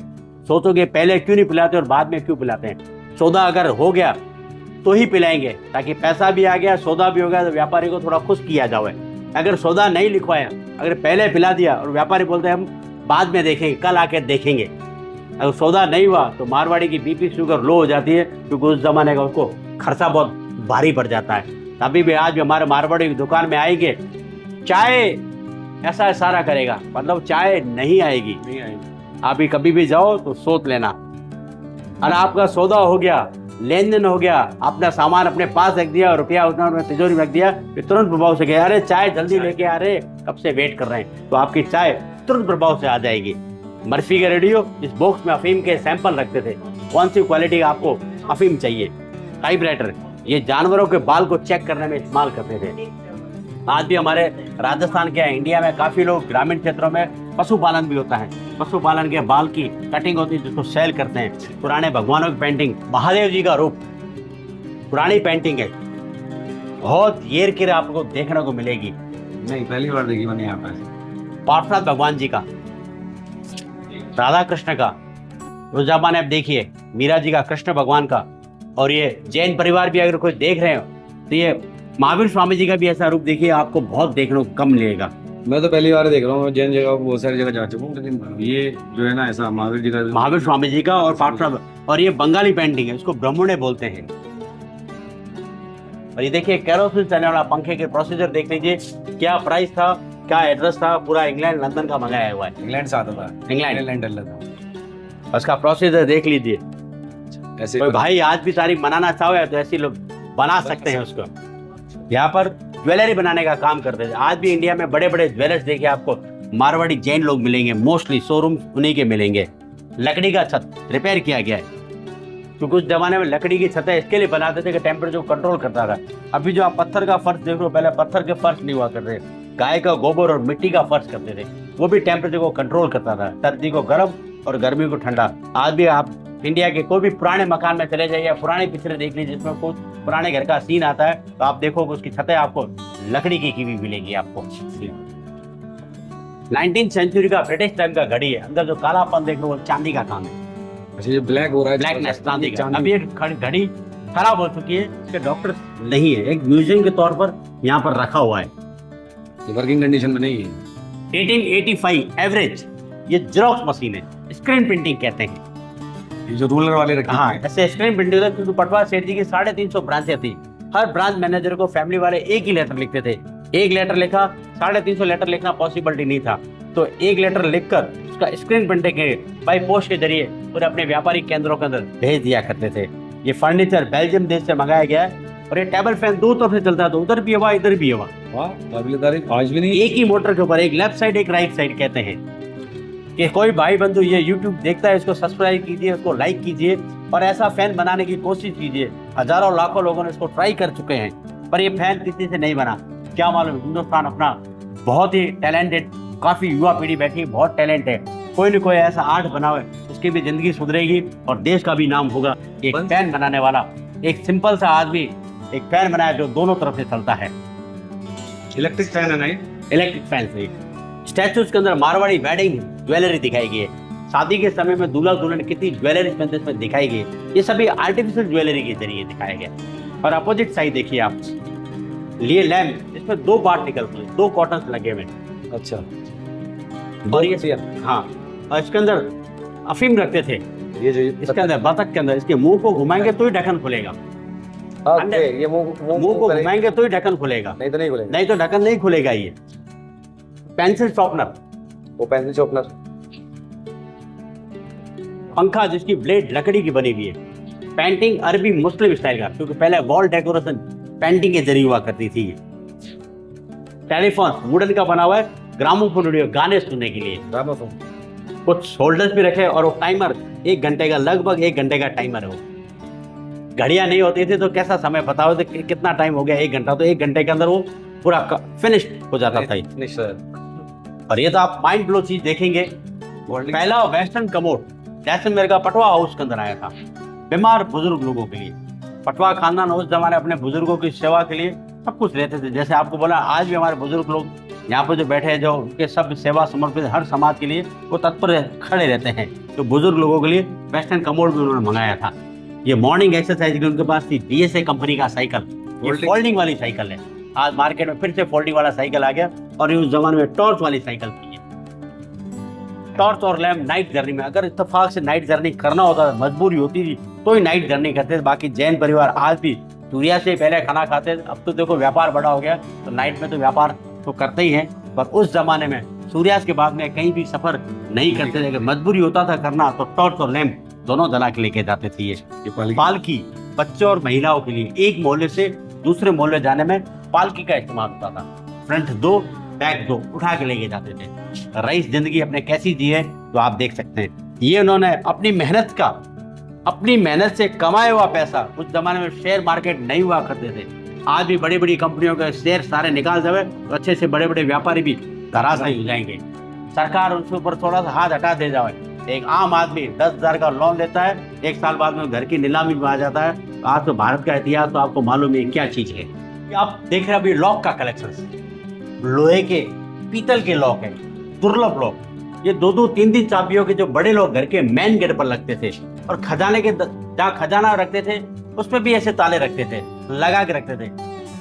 सोचोगे पहले क्यों नहीं पिलाते और बाद में क्यों पिलाते हैं। सौदा अगर हो गया तो ही पिलाएंगे, ताकि पैसा भी आ गया, सौदा भी हो गया, तो व्यापारी को थोड़ा खुश किया जाए। अगर सौदा नहीं लिखवाया, अगर पहले पिला दिया और व्यापारी बोलते हैं हम बाद में देखेंगे, कल आके देखेंगे, अगर सौदा नहीं हुआ तो मारवाड़ी की बीपी शुगर लो हो जाती है, क्योंकि उस जमाने का उसको खर्चा बहुत भारी पड़ जाता है। अभी भी आज भी हमारे मारवाड़ी की दुकान में आएंगे, चाय ऐसा इशारा करेगा, मतलब चाय नहीं आएगी। आप भी कभी भी जाओ तो सोच लेना। और आपका सौदा हो गया, लेन देन हो गया, अपना सामान अपने पास रख दिया और रुपया उतना तिजोरी में रख दिया, फिर तुरंत प्रभाव से गया, अरे चाय जल्दी लेके आ रहे, कब से वेट कर रहे हैं, तो आपकी चाय तुरंत प्रभाव से आ जाएगी। मर्फी का रेडियो, इस बॉक्स में अफीम के सैंपल रखते थे, कौन सी क्वालिटी का आपको अफीम चाहिए। टाइपराइटर, ये जानवरों के बाल को चेक करने में इस्तेमाल करते थे। आज भी हमारे राजस्थान के, इंडिया में काफी लोग ग्रामीण क्षेत्रों में पशुपालन भी होता है। पशुपालन के बाल की कटिंग होती है, जिसको सेल करते हैं। पुराने भगवानों की पेंटिंग, महादेव जी का रूप, पुरानी पेंटिंग है, बहुत येर के आपको देखने को मिलेगी। नहीं, पहली बार देखी मैंने यहाँ पे। पार्श्वनाथ भगवान जी का, राधा कृष्ण का, उस जमाने में देखिए मीरा जी का, कृष्ण भगवान का। और ये जैन परिवार भी अगर कोई देख रहे हो तो ये महावीर स्वामी जी का भी ऐसा रूप देखिए, आपको बहुत देखने को कम मिलेगा। मैं तो पहली बार देख रहा हूँ, जैन जगह बहुत सारी जगह जा चुका हूँ, लेकिन ये जो है ना ऐसा महावीर जी का, महावीर स्वामी जी का और पार्श्वनाथ। और ये बंगाली पेंटिंग है, इसको ब्रह्मणे बोलते हैं। और ये देखिए केरोसिन चलने वाला पंखे के प्रोसीजर देख लीजिए, क्या प्राइस था, क्या एड्रेस था, पूरा इंग्लैंड लंदन का मंगाया हुआ है। इंग्लैंड से आता था, इंग्लैंड था। उसका प्रोसीजर देख लीजिए। ऐसे कोई भाई आज भी तारीख मनाना चाहे तो ऐसे लोग बना सकते हैं उसको। यहाँ पर ज्वेलरी बनाने का काम करते थे। आज भी इंडिया में बड़े बड़े ज्वेलर्स देखिए आपको मारवाड़ी जैन लोग मिलेंगे, मोस्टली शोरूम उन्हीं के मिलेंगे। लकड़ी का छत रिपेयर किया गया है, क्योंकि उस जमाने में लकड़ी की छतें इसके लिए बनाते थे कि टेम्परेचर को कंट्रोल करता था। अभी जो आप पत्थर का फर्श देख रहे हो, पहले पत्थर के फर्श नहीं हुआ करते, गाय का गोबर और मिट्टी का फर्श करते थे, वो भी टेम्परेचर को कंट्रोल करता था, सर्दी को गर्म और गर्मी को ठंडा। आज भी आप इंडिया के कोई भी पुराने मकान में चले जाइए, पुराने पिक्चर देख लीजिए, जिसमें कुछ पुराने घर का सीन आता है, तो आप देखोगे उसकी छतें आपको लकड़ी की हुई मिलेगी आपको। 19th सेंचुरी का ब्रिटिश टाइम का घड़ी है, अंदर जो कालापन देख लो वो चांदी का काम है। अच्छा, ये ब्लैक हो रहा है, ब्लैकनेस चांदी का। अभी एक घड़ी खराब हो चुकी है, इसके डॉक्टर नहीं है, एक म्यूजियम के तौर पर यहाँ पर रखा हुआ है, वर्किंग कंडीशन में नहीं है। 1885 एवरेज, ये जेरॉक्स मशीन है, स्क्रीन प्रिंटिंग कहते हैं। ये जो रूलर वाले रखे हाँ, ऐसे स्क्रीन प्रिंटिंग होता है, क्योंकि पटवा सेठ जी की 350 ब्रांचें थी। हर ब्रांच मैनेजर को फैमिली वाले एक ही लेटर लिखते थे। एक लेटर लिखा, 350 लेटर लिखना पॉसिबिलिटी नहीं था, तो एक लेटर लिखकर उसका स्क्रीन प्रिंटिंग के बाई पोस्ट के जरिए पूरे अपने व्यापारिक केंद्रों के अंदर भेज दिया करते थे। ये फर्नीचर बेल्जियम देश से मंगाया गया है, और ये टेबल फैन दो तरफ से चलता है, तो उधर भी हवा इधर भी हवा। वाह, काबिल तारीफ। आज भी नहीं, एक ही मोटर के ऊपर, एक लेफ्ट साइड एक राइट साइड कहते हैं। कि कोई भाई बंधु ये YouTube देखता है, इसको सब्सक्राइब कीजिए, इसको लाइक कीजिए, और ऐसा फैन बनाने की कोशिश कीजिए। हजारों लाखों लोगों ने इसको ट्राई कर चुके हैं, पर ये फैन किसी से नहीं बना। क्या मालूम, हिंदुस्तान अपना बहुत ही टैलेंटेड, काफी युवा पीढ़ी बैठी, बहुत टैलेंट है, कोई न कोई ऐसा आर्ट बनाओ, उसकी भी जिंदगी सुधरेगी और देश का भी नाम होगा। एक फैन बनाने वाला, एक सिंपल सा आदमी एक फैन बनाया जो दोनों तरफ से चलता है। इलेक्ट्रिक फैन है, नहीं इलेक्ट्रिक फैन से। स्टैचूज के अंदर मारवाड़ी वेडिंग ज्वेलरी दिखाई गई है, शादी के समय में दूल्हा दुल्हन कितनी ज्वेलरी इसमें दिखाई गई, ये सभी आर्टिफिशियल ज्वेलरी के जरिए दिखाया गया। और अपोजिट साइड देखिए आप, लिए लैम्प, इसमें 2 पार्ट निकलते हैं, 2 कॉटन लगे हुए। अच्छा, और ये हाँ, और इसके अंदर अफीम रखते थे। ये जो इसके अंदर बतख के अंदर इसके मुंह को घुमाएंगे तो ही ढक्कन खुलेगा। ओके, ये मुंह मुंह को घुमाएंगे तो ही ढक्कन खुलेगा, नहीं तो नहीं खुलेगा। नहीं तो ढक्कन नहीं खुलेगा। ये पेंसिल शॉर्पनर, वो पेंसिल शॉर्पनर। पंखा जिसकी ब्लेड लकड़ी की बनी हुई है। पेंटिंग अरबी मुस्लिम स्टाइल का, क्योंकि पहले वॉल डेकोरेशन पेंटिंग के जरिए हुआ करती थी। टेलीफोन वुडन का बना हुआ है, ग्रामोफोन रेडियो गाने सुनने के लिए। ग्रामोफोन, कुछ होल्डर्स भी रखे और वो टाइमर 1 घंटे का, लगभग 1 घंटे का टाइमर है वो। घड़ियां नहीं होती थी तो कैसा समय बताओ तो कितना टाइम हो गया, 1 घंटा, तो 1 घंटे के अंदर वो पूरा फिनिश्ड हो जाता था। और ये तो आप माइंड ब्लो चीज देखेंगे। पहला वेस्टर्न कमोड जैसलमेर का पटवा हाउस के अंदर आया था, बीमार बुजुर्ग लोगों के लिए। पटवा खानदान उस जमाने अपने बुजुर्गों की सेवा के लिए सब कुछ लेते थे। जैसे आपको बोला, आज भी हमारे बुजुर्ग लोग यहाँ पे जो बैठे हैं, जो उनके सब सेवा समर्पित हर समाज के लिए वो तत्पर खड़े रहते हैं। तो बुजुर्ग लोगों के लिए वेस्टर्न कमोड भी उन्होंने मंगाया था। ये मॉर्निंग एक्सरसाइज के लिए उनके पास थी DSA कंपनी का साइकिल, ये फोल्डिंग वाली साइकिल है। आज मार्केट में फिर से फोल्डिंग वाला साइकिल आ गया, और ये उस जमाने में टॉर्च वाली साइकिल थी। टॉर्च और लैम्प नाइट जर्नी में, अगर इत्तेफाक से नाइट जर्नी करना होता था, मजबूरी होती थी तो ही नाइट जर्नी करते थे। बाकी जैन परिवार आज भी सूर्या से पहले खाना खाते थे। अब तो देखो व्यापार बड़ा हो गया तो नाइट में तो व्यापार तो करते ही हैं, पर उस जमाने में सूर्यास्त के बाद में कहीं भी सफर नहीं करते थे। अगर मजबूरी होता था करना तो टॉर्च और लैम्प दोनों जला के लेके जाते थे। ये पालकी बच्चों और महिलाओं के लिए, एक मोहल्ले से दूसरे मोहल्ले जाने में पालकी का इस्तेमाल होता था। फ्रंट 2 बैक 2 उठा के लेके जाते थे। रईस जिंदगी अपने कैसी जी है तो आप देख सकते हैं। ये उन्होंने अपनी मेहनत से कमाया हुआ पैसा, उस जमाने में शेयर मार्केट नहीं हुआ करते थे। आज भी बड़ी बड़ी कंपनियों के शेयर सारे निकाल जाए तो अच्छे से बड़े बड़े व्यापारी भी धराशायी हो जाएंगे। सरकार उनके ऊपर थोड़ा सा हाथ हटा दे जाए। एक आम आदमी 10,000 का लोन लेता है, 1 साल बाद में घर की नीलामी में आ जाता है। आज तो भारत का इतिहास तो आपको मालूम है क्या चीज है। आप देख रहे हैं अभी लॉक का कलेक्शन, लोहे के पीतल के लॉक है, दुर्लभ लॉक। ये 2-2 3-3 चाबियों के जो बड़े लोग घर के मेन गेट पर लगते थे, और खजाने के जहाँ खजाना रखते थे उसमें भी ऐसे ताले रखते थे, लगा के रखते थे।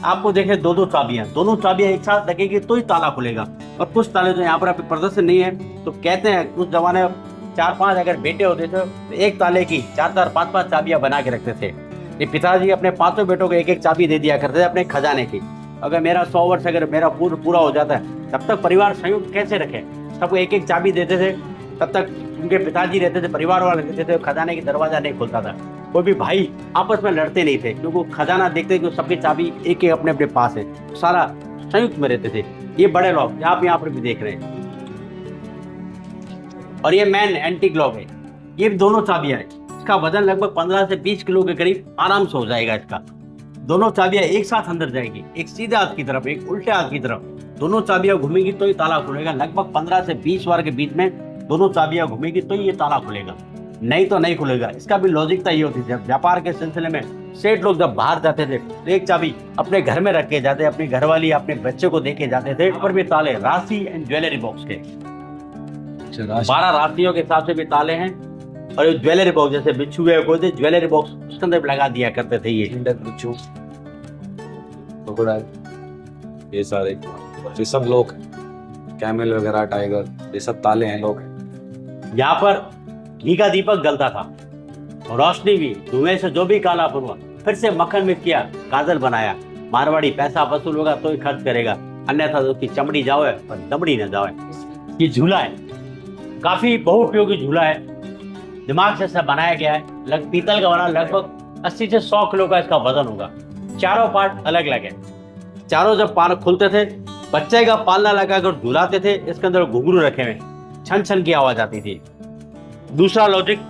आपको देखे 2-2 चाबियां, दोनों चाबियां एक साथ लगेगी तो ही ताला खुलेगा। और कुछ ताले जो यहाँ पर आपके प्रदर्शन नहीं है, तो कहते हैं उस जमाने में 4-5 अगर बेटे होते थे तो एक ताले की 4-4 5-5 चाबियां बना के रखते थे। ये पिताजी अपने 5 बेटों को एक चाबी दे दिया करते थे अपने खजाने की। अगर मेरा 100 वर्ष अगर मेरा पूरा हो जाता है, तब तक परिवार संयुक्त कैसे रखे, सबको एक चाबी देते थे। तब तक उनके पिताजी रहते थे, परिवार वाले रहते थे, खजाने की दरवाजा नहीं खुलता था। कोई भी भाई आपस में लड़ते नहीं थे, क्योंकि खजाना देखते कि सबकी चाबी एक अपने अपने पास है, सारा संयुक्त में रहते थे। ये बड़े लॉक आप यहाँ पर भी देख रहे हैं, और ये मैन एंटीक लॉक है। ये दोनों चाबियां है, इसका वजन लगभग 15 से 20 किलो के करीब आराम से हो जाएगा। इसका दोनों चाबियां एक साथ अंदर जाएगी, एक सीधे हाथ की तरफ, एक उल्टे हाथ की तरफ। दोनों चाबियां घूमेगी तो ही ताला खुलेगा। लगभग 15 से 20 बार के बीच में दोनों चाबियां घूमेगी तो ही ये ताला खुलेगा, नहीं तो नहीं खुलेगा। इसका भी लॉजिकता ये होती थी, व्यापार के सिलसिले में सेठ लोग जब बाहर जाते थे तो एक चाबी अपने घर में रख के जाते, अपनी घरवाली अपने बच्चे को देके जाते थे। ऊपर भी ताले राशि एंड ज्वेलरी बॉक्स के 12 राशियों के हिसाब से भी ताले हैं। और ये ज्वेलरी बॉक्स जैसे बिच्छू है, कोई ज्वेलरी बॉक्स उसके अंदर लगा दिया करते थे। ये बिच्छू, ये सारे ये सब लोग, कैमल वगैरह, टाइगर, ये सब ताले हैं, लोग हैं। यहाँ पर घी का दीपक जलता था, रोशनी भी, धुएं से जो भी काला हुआ, फिर से मक्खन मिक्स किया, काजल बनाया। मारवाड़ी पैसा वसूल होगा तो ही खर्च करेगा, अन्यथा तो उसकी चमड़ी जाओ पर दमड़ी न जाओ। ये झूला है, काफी बहुउपयोगी झूला है, दिमाग से सब बनाया गया है। पीतल का बना, लगभग 80 से 100 किलो का इसका वजन होगा। चारों पार्ट अलग अलग है। चारों जब पार खुलते थे, बच्चे का पालना लगाकर झुलाते थे। इसके अंदर घुंघरू रखे हुए, छन छन की आवाज आती थी। दूसरा लॉजिक,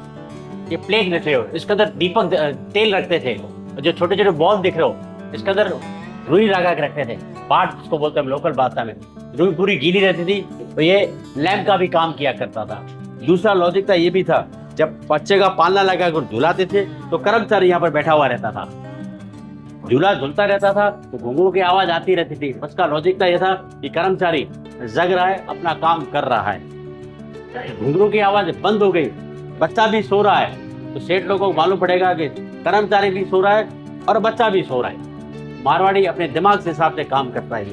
ये प्लेट देख रहे हो, इसके अंदर दीपक तेल रखते थे। जो छोटे छोटे बॉल दिख रहे हो, इसके अंदर रुई लगा के रखते थे, पार्ट उसको बोलते हैं लोकल भाषा में। रुई पूरी गीली रहती थी तो ये लैंप का भी काम किया करता था। दूसरा लॉजिक था ये भी था, जब बच्चे का पालना लगाकर झुलाते थे तो कर्मचारी यहाँ पर बैठा हुआ रहता था, झूला झूलता रहता था तो घुंघरू की आवाज आती रहती थी। उसका लॉजिक था ये था कि कर्मचारी जग रहा है, अपना काम कर रहा है। घुंघरू की आवाज बंद हो गई, बच्चा भी सो रहा है, तो सेठ लोगों को मालूम पड़ेगा कि कर्मचारी भी सो रहा है और बच्चा भी सो रहा है। मारवाड़ी अपने दिमाग के हिसाब से काम करता है।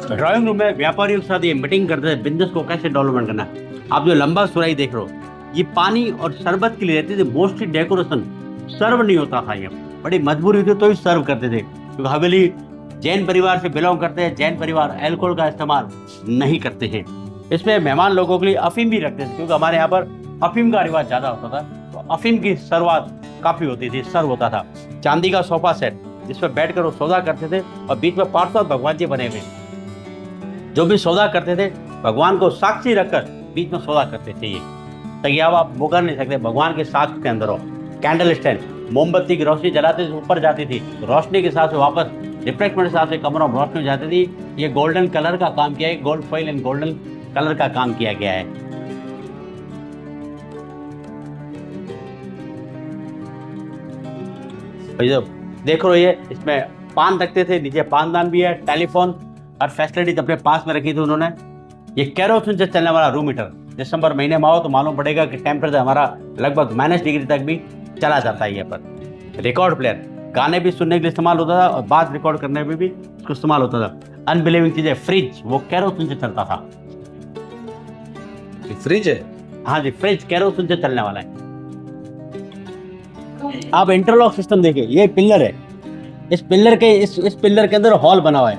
ड्राइंग रूम में व्यापारियों के साथ ये मीटिंग करते हैं, बिजनेस को कैसे डेवलपमेंट करना है। आप जो लंबा सुराही देख रहे हो, ये पानी और शरबत के लिए रहती थी, मोस्टली डेकोरेशन। सर्व नहीं होता था, ये बड़ी मजबूरी थी तो ही सर्व करते थे, क्योंकि हवेली जैन परिवार से बिलोंग करते हैं। जैन परिवार अल्कोहल का इस्तेमाल नहीं करते हैं। इसमें मेहमान लोगों के लिए अफीम भी रखते थे, क्योंकि हमारे यहाँ पर अफीम का रिवाज ज्यादा होता था, तो अफीम की शुरुआत काफी होती थी, सर्व होता था। चांदी का सोफा सेट जिसमें बैठकर वो सौदा करते थे, और बीच में पार्षद भगवान जी बने हुए, जो भी सौदा करते थे भगवान को साक्षी रखकर बीच में सौदा करते थे। ये ताकि अब आप वो कर नहीं सकते, भगवान के साक्ष के अंदर हो। कैंडल स्टैंड, मोमबत्ती की रोशनी जलाते थे, ऊपर जाती थी, रोशनी के साथ से वापस रिफ्लेक्टमेंट के साथ से कमरों में रोशनी जाती थी। ये गोल्डन कलर का काम किया है, gold foil and golden colour का काम किया गया है। जो देख रहे हो ये, इसमें पान रखते थे, नीचे पानदान भी है, टेलीफोन और फैसिलिटीज अपने पास में रखी थी उन्होंने। ये केरोसिन से चलने वाला रूम हीटर, दिसंबर महीने में आओ तो मालूम पड़ेगा कि टेम्परेचर हमारा लगभग -डिग्री तक भी चला जाता है। यहाँ पर रिकॉर्ड प्लेयर, गाने भी सुनने के लिए इस्तेमाल होता था और बात रिकॉर्ड करने में भी इसको इस्तेमाल होता था। अनबिलीविंग चीजें, फ्रिज वो केरोसिन से चलता था। फ्रिज है? हाँ जी, फ्रिज केरोसिन से चलने वाला है। आप इंटरलॉक सिस्टम देखिए, ये पिलर है, इस पिलर के अंदर हॉल बना हुआ है,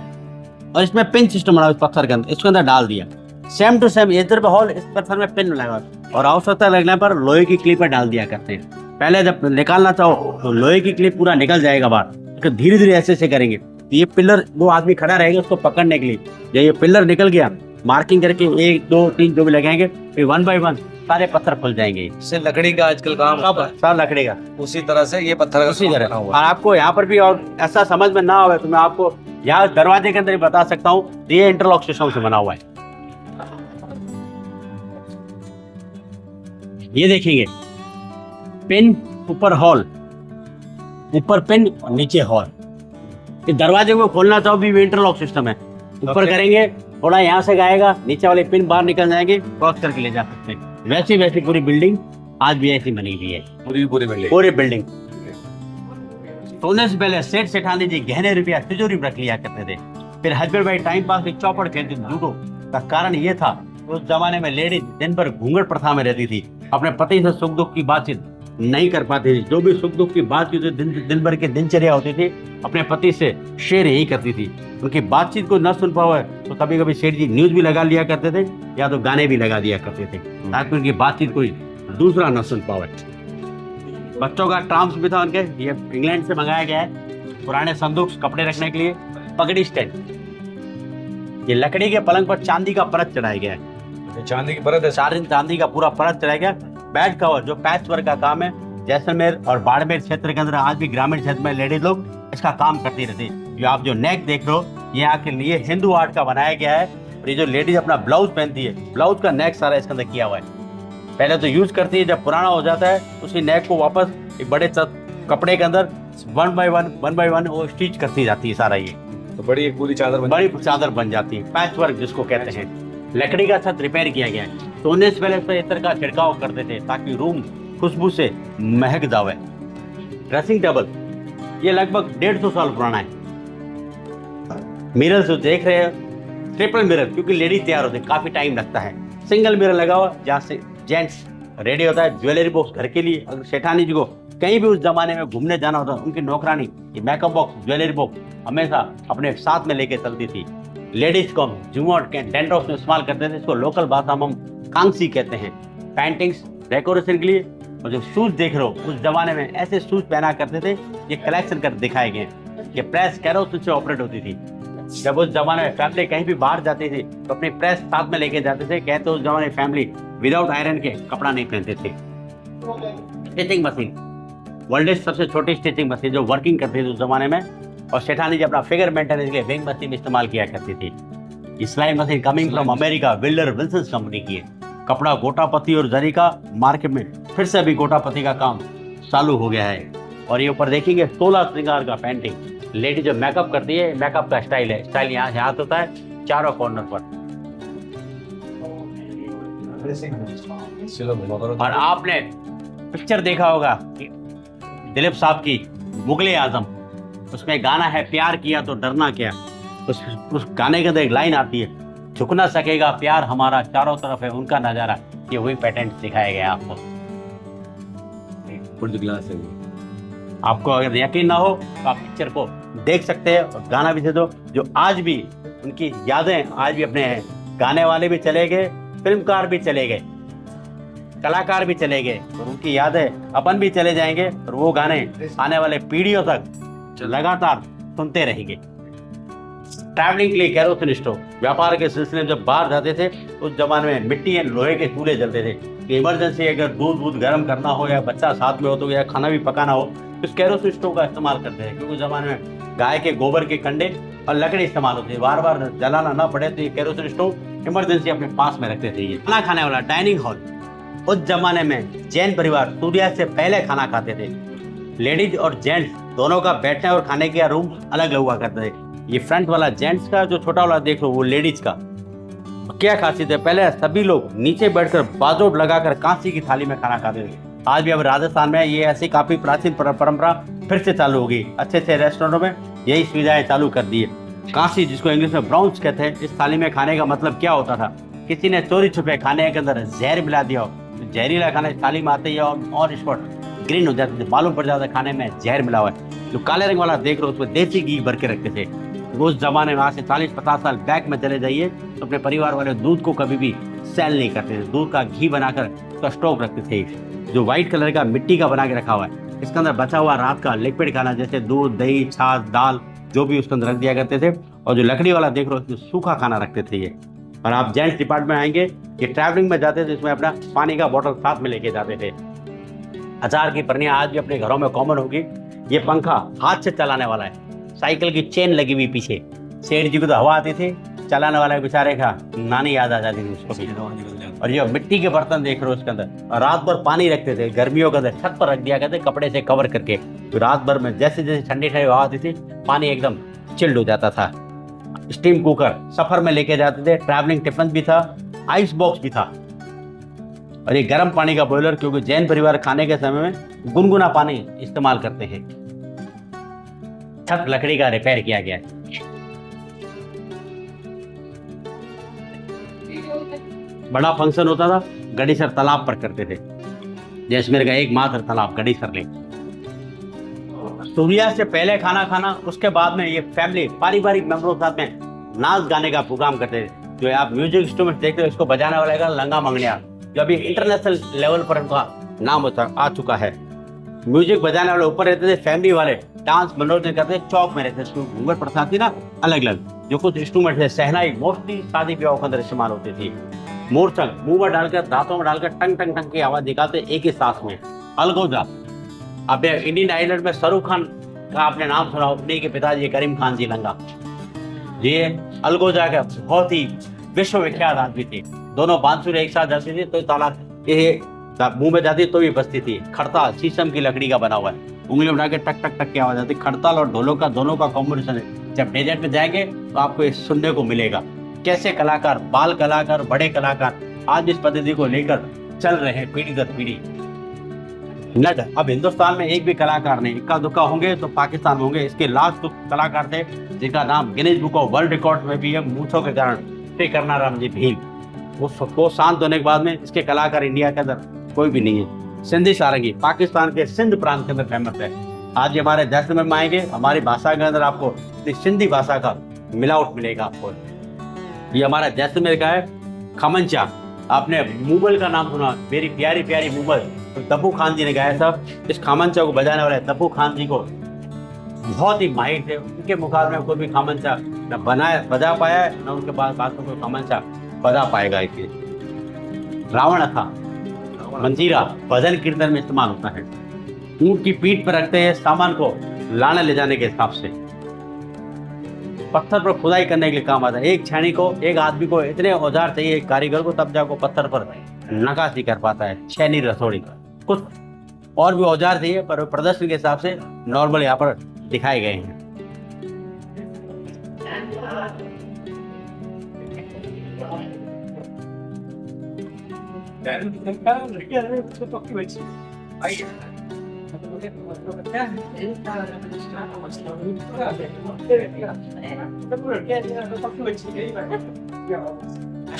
और इसमें पिन सिस्टम बना हुआ है। इस पत्थर के अंदर, इसके अंदर डाल दिया, सेम टू सेम इधर पे हॉल, इस पत्थर में पिन लगा हुआ है, और आवश्यकता लगने पर लोहे की क्लिप डाल दिया करते हैं। पहले जब निकालना चाहो तो लोहे की क्लिप पूरा निकल जाएगा बाहर, तो धीरे धीरे ऐसे करेंगे तो ये पिलर, वो आदमी खड़ा रहेगा उसको पकड़ने के लिए, जब ये पिलर निकल गया मार्किंग करके 1 2 3 जो भी लगाएंगे, फिर 1 बाय 1 सारे पत्थर खुल जाएंगे। इससे लकड़ी का आजकल काम होता है, सब लकड़ी का, उसी तरह से ये पत्थर का उसी काम तरह। बना और हुआ है। आपको यहाँ पर भी और ऐसा समझ में ना आवे तो मैं आपको यहाँ दरवाजे के अंदर ही बता सकता हूँ, ये इंटरलॉक सिस्टम से बना हुआ है। ये देखेंगे, पिन ऊपर हॉल, ऊपर पिन और नीचे हॉल। ये दरवाजे को खोलना चाहो भी इंटरलॉक सिस्टम है, ऊपर करेंगे थोड़ा यहाँ से गाएगा, नीचे वाले पिन बाहर निकल जाएंगे, क्रॉस करके ले जा सकते हैं। वैसी पूरी बिल्डिंग आज भी ऐसी बनी हुई है, पूरी बिल्डिंग। सोने से पहले सेठ सेठानी जी गहने रुपया तिजोरी में रख लिया करते थे। फिर हस्बैंड भाई टाइम पास की चौपड़ खेलते थे लूडो का। कारण ये था, उस जमाने में लेडीज दिन भर घूंघट प्रथा में रहती थी, अपने पति से सुख दुख की बातचीत नहीं कर पाती थी। जो भी सुख दुख की बातचीत दिन भर की दिनचर्या होती थी, अपने पति से शेयर यही करती थी। उनकी बातचीत को न सुन पाओ तो कभी कभी सेठ जी न्यूज भी लगा लिया करते थे, या तो गाने भी लगा दिया करते थे, ताकि उनकी बातचीत कोई दूसरा न सुन पाए। बच्चों का ट्राम्स भी था उनके, ये इंग्लैंड से मंगाया गया है। पुराने संदूक, कपड़े रखने के लिए, पगड़ी स्टैंड। ये लकड़ी के पलंग पर चांदी का परत चढ़ाया गया है, चांदी की परत है, चांदी का पूरा परत चढ़ाया गया। बेड कवर जो पैच वर्क का काम है, जैसलमेर और बाड़मेर क्षेत्र के अंदर आज भी ग्रामीण क्षेत्र में लेडीज लोग इसका काम करती रहती है। जो आप जो नेक देख रहे हो, ये आके लिए हिंदू आर्ट का बनाया गया है। और ये जो लेडीज अपना ब्लाउज पहनती है, ब्लाउज का नेक सारा इसके अंदर किया हुआ है। पहले तो यूज करती है, जब पुराना हो जाता है उसी नेक को वापस एक बड़े कपड़े के अंदर 1 बाय 1 वो स्टिच करती जाती है सारा। ये तो बड़ी एक पूरी चादर बन जाती है, पैच वर्क जिसको कहते हैं। लकड़ी का छत रिपेयर किया गया है। सोने से पहले तो इत्र का छिड़काव करते थे ताकि रूम खुशबू से महक जावे। ड्रेसिंग टेबल ये लगभग 150 साल पुराना है। मिरर जो देख रहे हैं, ट्रिपल मिरर, क्योंकि लेडी तैयार होते काफी टाइम लगता है। सिंगल मिरर लगा हुआ जहाँ से जेंट्स रेडी होता है। ज्वेलरी बॉक्स घर के लिए, अगर सेठानी जी को कहीं भी उस जमाने में घूमने जाना होता, उनकी नौकरानी ये मेकअप बॉक्स, ज्वेलरी बॉक्स हमेशा अपने साथ में लेके चलती थी। लेडीज को हम झूमर डेंड्रॉफ में इस्तेमाल करते थे, इसको लोकल भाषा में हम कांसी कहते हैं। पेंटिंग्स डेकोरेशन के लिए। और जो शूज देख रहे हो, उस जमाने में ऐसे शूज पहना करते थे, ये कलेक्शन कर दिखाए गए। ये प्रेस केरोसिन से ऑपरेट होती थी। जब उस जमाने में फैमिली कहीं भी बाहर जाती थी तो अपनी प्रेस साथ में लेके जाते थे। कहते उस जमाने में फैमिली विदाउट आयरन के कपड़ा नहीं पहनते थे। स्टिचिंग मशीन, वर्ल्ड सबसे छोटी स्टिचिंग मशीन जो वर्किंग करती थी उस जमाने में। और सेठानी जी अपना फिगर मेंटेनेंस के लिए वेइंग मशीन इस्तेमाल किया करती थी। सिलाई मशीन कमिंग फ्रॉम अमेरिका, विल्डर विल्सन कंपनी की है। कपड़ा गोटापति और जरी का मार्केट में फिर से अभी गोटापति का काम चालू हो गया है। और ये ऊपर देखेंगे 16 श्रृंगार का पेंटिंग। लेडी जो मेकअप करती है, मेकअप का स्टाइल है। स्टाइल यहाँ से हाथ होता है चारों कॉर्नर पर। और आपने पिक्चर देखा होगा दिलीप साहब की मुगले आजम, उसमें गाना है प्यार किया तो डरना क्या। उस गाने के अंदर एक लाइन आती है, झुक ना सकेगा प्यार हमारा, चारों तरफ है उनका नजारा। ये वही पैटर्न दिखाया गया है आपको। फुल ग्लास है। आपको अगर यकीन ना हो तो आप पिक्चर को देख सकते हैं और गाना भी दे दो। जो आज भी उनकी यादें आज भी अपने हैं, गाने वाले भी चले गए, फिल्मकार भी चले गए, कलाकार भी चले गए और उनकी यादें अपन भी चले जाएंगे और वो गाने आने वाले पीढ़ियों तक लगातार सुनते रहेंगे। ट्रैवलिंग के लिए केरोसिन स्टोव, व्यापार के सिलसिले में जब बाहर जाते थे उस जमाने में मिट्टी या लोहे के चूल्हे जलते थे कि इमरजेंसी अगर दूध गर्म करना हो या बच्चा साथ में हो तो या खाना भी पकाना हो तो इस केरोसिन स्टोव का इस्तेमाल करते थे, क्योंकि उस जमाने में गाय के गोबर के कंडे और लकड़ी इस्तेमाल होती है, बार बार जलाना ना पड़े तो ये केरोसिन स्टोव इमरजेंसी अपने पास में रखते थे। ये खाना खाने वाला डाइनिंग हॉल, उस जमाने में जैन परिवार सूर्यास्त से पहले खाना खाते थे। लेडीज और जेंट्स दोनों का बैठने और खाने का रूम अलग अलग हुआ करते थे। ये फ्रंट वाला जेंट्स का, जो छोटा वाला देख लो वो लेडीज का। क्या खासियत है, पहले सभी लोग नीचे बैठकर बाजोट लगाकर कांसी की थाली में खाना खाते थे। आज भी अब राजस्थान में ये ऐसी काफी प्राचीन परंपरा फिर से चालू होगी। अच्छे अच्छे रेस्टोरेंटों में यही सुविधाएं चालू कर दी है। कांसी, जिसको इंग्लिश में ब्राउन्स कहते हैं, इस थाली में खाने का मतलब क्या होता था, किसी ने चोरी छुपे खाने के अंदर जहर मिला दिया हो, जहरीला खाना थाली में आते ही ऑन स्पॉट ग्रीन हो जाते थे, मालूम पड़ जाता खाने में जहर मिला हुआ है। जो काले रंग वाला देख रहे हो उसमें देसी घी भर के रखते थे। उस जमाने में आज से 40-50 साल बैक में चले जाइए तो अपने परिवार वाले दूध को कभी भी सेल नहीं करते थे, दूध का घी बनाकर उसका स्टॉक रखते थे। जो व्हाइट कलर का मिट्टी का बना के रखा हुआ है, इसके अंदर बचा हुआ रात का लिक्विड खाना जैसे दूध, दही, छाछ, दाल जो भी उसके अंदर रख दिया करते थे। और जो लकड़ी वाला देख रहे हो उसमें सूखा खाना रखते थे ये। और आप जेंट्स डिपार्टमेंट आएंगे, ये ट्रैवलिंग में जाते थे, इसमें अपना पानी का बोतल साथ में लेके जाते थे। अचार की परनियां आज भी अपने घरों में कॉमन होगी। ये पंखा हाथ से चलाने वाला है, साइकिल की चेन लगी हुई पीछे। सेठ जी को तो हवा आती थी, चलाने वाले बेचारे का नानी याद आ जाती थी उसको भी। और ये मिट्टी के बर्तन देख रहे हो उसके अंदर, और रात भर पानी रखते थे, गर्मियों के अंदर छत पर रख दिया करते कपड़े से कवर करके। तो रात भर में जैसे जैसे ठंडी ठंडी हवा आती थी पानी एकदम चिल्ड हो जाता था। स्टीम कुकर सफर में लेके जाते थे, ट्रैवलिंग टिफिन भी था, आइस बॉक्स भी था। और ये गर्म पानी का बॉयलर, क्योंकि जैन परिवार खाने के समय में गुनगुना पानी इस्तेमाल करते हैं। छत लकड़ी का रिपेयर किया गया है। बड़ा फंक्शन होता था गड़ीसर तालाब पर करते थे, जैसलमेर का एकमात्र तालाब गड़ीसर लेक। सूर्यास्त से पहले खाना खाना, उसके बाद में ये फैमिली पारिवारिक मेंबरों के साथ में नाच गाने का प्रोग्राम करते थे। जो आप म्यूजिक इंस्ट्रूमेंट देखते हो, इसको बजाने वाला है लंगा मंगनिया, जो अभी इंटरनेशनल लेवल पर उनका नाम आ चुका है। म्यूजिक बजाने वाले ऊपर रहते थे, फैमिली वाले डांस मनोरंजन करते चौक में रहते थे। घूंघट प्रथा थी ना अलग अलग, जो कुछ इंस्ट्रूमेंट थे, सहनाई मोस्टली शादी ब्याह के अंदर इस्तेमाल होती थी। मोरचंग मुंह में डालकर, दांतों में डालकर टंग टंग टंग की आवाज निकालते एक ही सांस में। अलगोजा, अब इंडियन आइडल में शाहरुख खान का आपने नाम सुना, उन्हीं के पिताजी करीम खान जी लंगा, ये अलगोजा का बहुत ही विश्वविख्यात आदमी थे। दोनों बांसुरी एक साथ जाती थी तो तालाब ये मुंह में जाती तो भी बचती थी। खड़ताल शीशम की लकड़ी का बना हुआ है, उंगली उठा के टक टक टक की आवाज आती। खड़ताल और ढोलों का दोनों का कॉम्बिनेशन है। जब डेजर्ट में जाएंगे तो आपको ये सुनने को मिलेगा। कैसे कलाकार, बाल कलाकार, बड़े कलाकार आज इस पद्धति को लेकर चल रहे हैं पीढ़ी दर पीढ़ी। अब हिंदुस्तान में एक भी कलाकार नहीं, इक्का दुक्का होंगे तो पाकिस्तान में होंगे। इसके लास्ट कलाकार थे जिनका नाम Guinness book of world record में भी है, मूंछों के कारण, श्री करनाराम जी भील। वो शांत होने के बाद में इसके कलाकार इंडिया के अंदर कोई भी नहीं है। सिंधी सारंगी पाकिस्तान के सिंध प्रांत के अंदर फेमस है। आज हमारे जैसलमेर में आएंगे, हमारी भाषा के अंदर आपको सिंधी भाषा का मिलावट मिलेगा आपको। ये हमारा जैसलमेर का है खमनचा। आपने मुगल का नाम सुना, मेरी प्यारी प्यारी मुगल, तो दब्बू खान जी ने गाया था। इस खामनचा को बजाने वाले दब्बू खान जी को बहुत ही माहिर थे। उनके मुकाबले में कोई भी खामनचा न बजा पाया न उनके बाद में कोई खामनचा बजा पाएगा। इसलिए रावण था मंजीरा भजन कीर्तन में इस्तेमाल होता है। ऊंट की पीठ पर रखते हैं सामान को लाने ले जाने के हिसाब से। पत्थर पर खुदाई करने के लिए काम आता है। एक छेनी को, एक आदमी को इतने औजार चाहिए, एक कारीगर को, तब जाकर पत्थर पर नक्काशी कर पाता है। छेनी, रसोड़ी, कुछ और भी औजार चाहिए, पर प्रदर्शन के हिसाब से नॉर्मल यहाँ पर दिखाए गए हैं।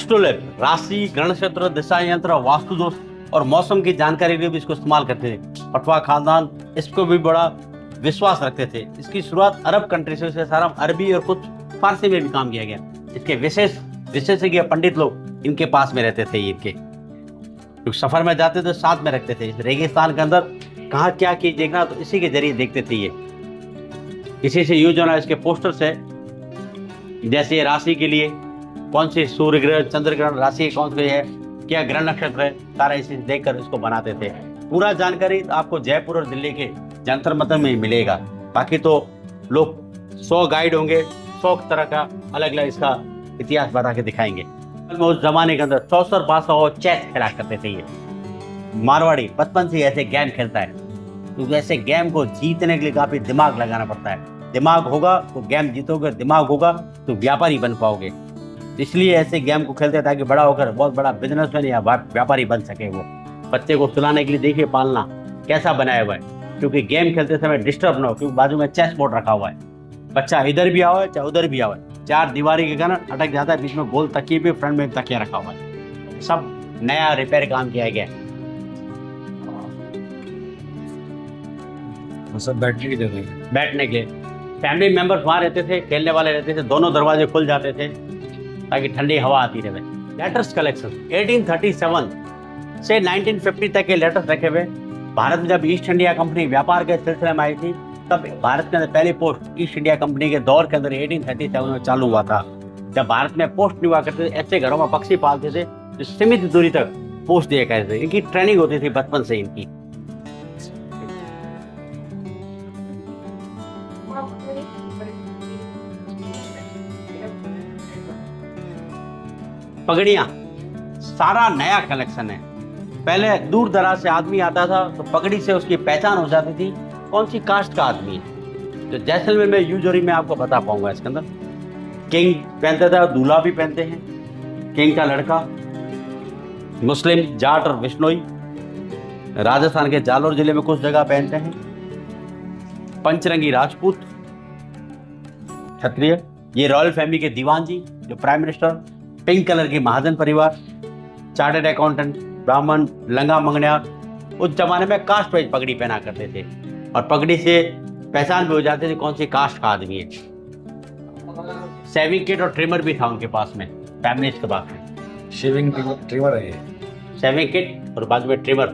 एस्ट्रोलैब राशि, ग्रह नक्षत्र, दिशा यंत्र, वास्तु दोष और मौसम की जानकारी के लिए भी इसको इस्तेमाल करते थे। पटवा खानदान इसको भी बड़ा विश्वास रखते थे। इसकी शुरुआत अरब कंट्री से सारा अरबी और कुछ फारसी में भी काम किया गया। इसके विशेषज्ञ पंडित लोग इनके पास में रहते थे। इनके तो सफर में जाते थे साथ में रखते थे। इस रेगिस्तान के अंदर कहाँ क्या चीज देखना तो इसी के जरिए देखते थे। ये इसी से यूज होना इसके पोस्टर्स है, जैसे ये राशि के लिए कौन सी सूर्य ग्रह, चंद्र ग्रहण, राशि कौन सी है, क्या ग्रह नक्षत्र है, सारा इसे देखकर इसको बनाते थे। पूरा जानकारी आपको जयपुर और दिल्ली के जंतर मंतर में मिलेगा। बाकी तो लोग 100 गाइड होंगे, 100 तरह का अलग अलग इसका इतिहास बता के दिखाएंगे। उस जमाने के अंदर 64 बादशाह और चेस खेला करते थे। ये मारवाड़ी बचपन से ऐसे गेम खेलता है, तो ऐसे गेम को जीतने के लिए काफी दिमाग लगाना पड़ता है। दिमाग होगा तो गेम जीतोगे, दिमाग होगा तो व्यापारी बन पाओगे। इसलिए ऐसे गेम को खेलते हैं ताकि बड़ा होकर बहुत बड़ा बिजनेसमैन या व्यापारी बन सके। वो बच्चे को सुलाने के लिए देखिए पालना कैसा बनाया हुआ है, क्योंकि गेम खेलते समय डिस्टर्ब ना हो, क्योंकि बाजू में चेस बोर्ड रखा हुआ है। बच्चा इधर भी आवा है चाहे उधर भी आवा है, 4 दीवारी के कारण अटक जाता है। बीच में गोल तकिए भी, फ्रंट में तकिया रखा हुआ है। सब नया रिपेयर काम किया गया है। सब बैठने की जगह है। बैठने के लिए फैमिली मेंबर्स वहाँ रहते थे, खेलने वाले रहते थे, दोनों दरवाजे खुल जाते थे ताकि ठंडी हवा आती रहे। लेटर्स कलेक्शन 1837 से 1950 तक के लेटर्स रखे हुए। भारत में जब ईस्ट इंडिया कंपनी व्यापार के सिलसिले में आई थी, तब भारत के अंदर पहली पोस्ट ईस्ट इंडिया कंपनी के दौर के अंदर 1837 में चालू हुआ था। जब भारत में पोस्ट नहीं हुआ करते थे, ऐसे घरों में पक्षी पालते थे जो सीमित दूरी तक पोस्ट दिया करते थे। इनकी ट्रेनिंग होती थी बचपन से इनकी। पगड़ियां सारा नया कलेक्शन है। पहले दूर दराज से आदमी आता था तो पगड़ी से उसकी पहचान हो जाती थी कौन सी कास्ट का आदमी है। तो जैसलमेर में यूजरी में आपको बता पाऊंगा इसके अंदर किंग पहनता था, दूल्हा भी पहनते हैं, किंग का लड़का। मुस्लिम, जाट और बिश्नोई राजस्थान के जालोर जिले में कुछ जगह पहनते हैं। पंचरंगी राजपूत, क्षत्रिय, ये रॉयल फैमिली के दीवान जी जो प्राइम मिनिस्टर। पिंक कलर की महाजन परिवार, चार्टर्ड अकाउंटेंट, ब्राह्मण, लंगा मंगनियार। उस जमाने में कास्ट वाइज पगड़ी पहना करते थे और पगड़ी से पहचान भी हो जाती थी कौन सी कास्ट का आदमी है। शेविंग किट और ट्रिमर भी था उनके पास में, फैमिलीज के पास में। शेविंग ट्रिमर है ये, शेविंग किट और बाद में ट्रिमर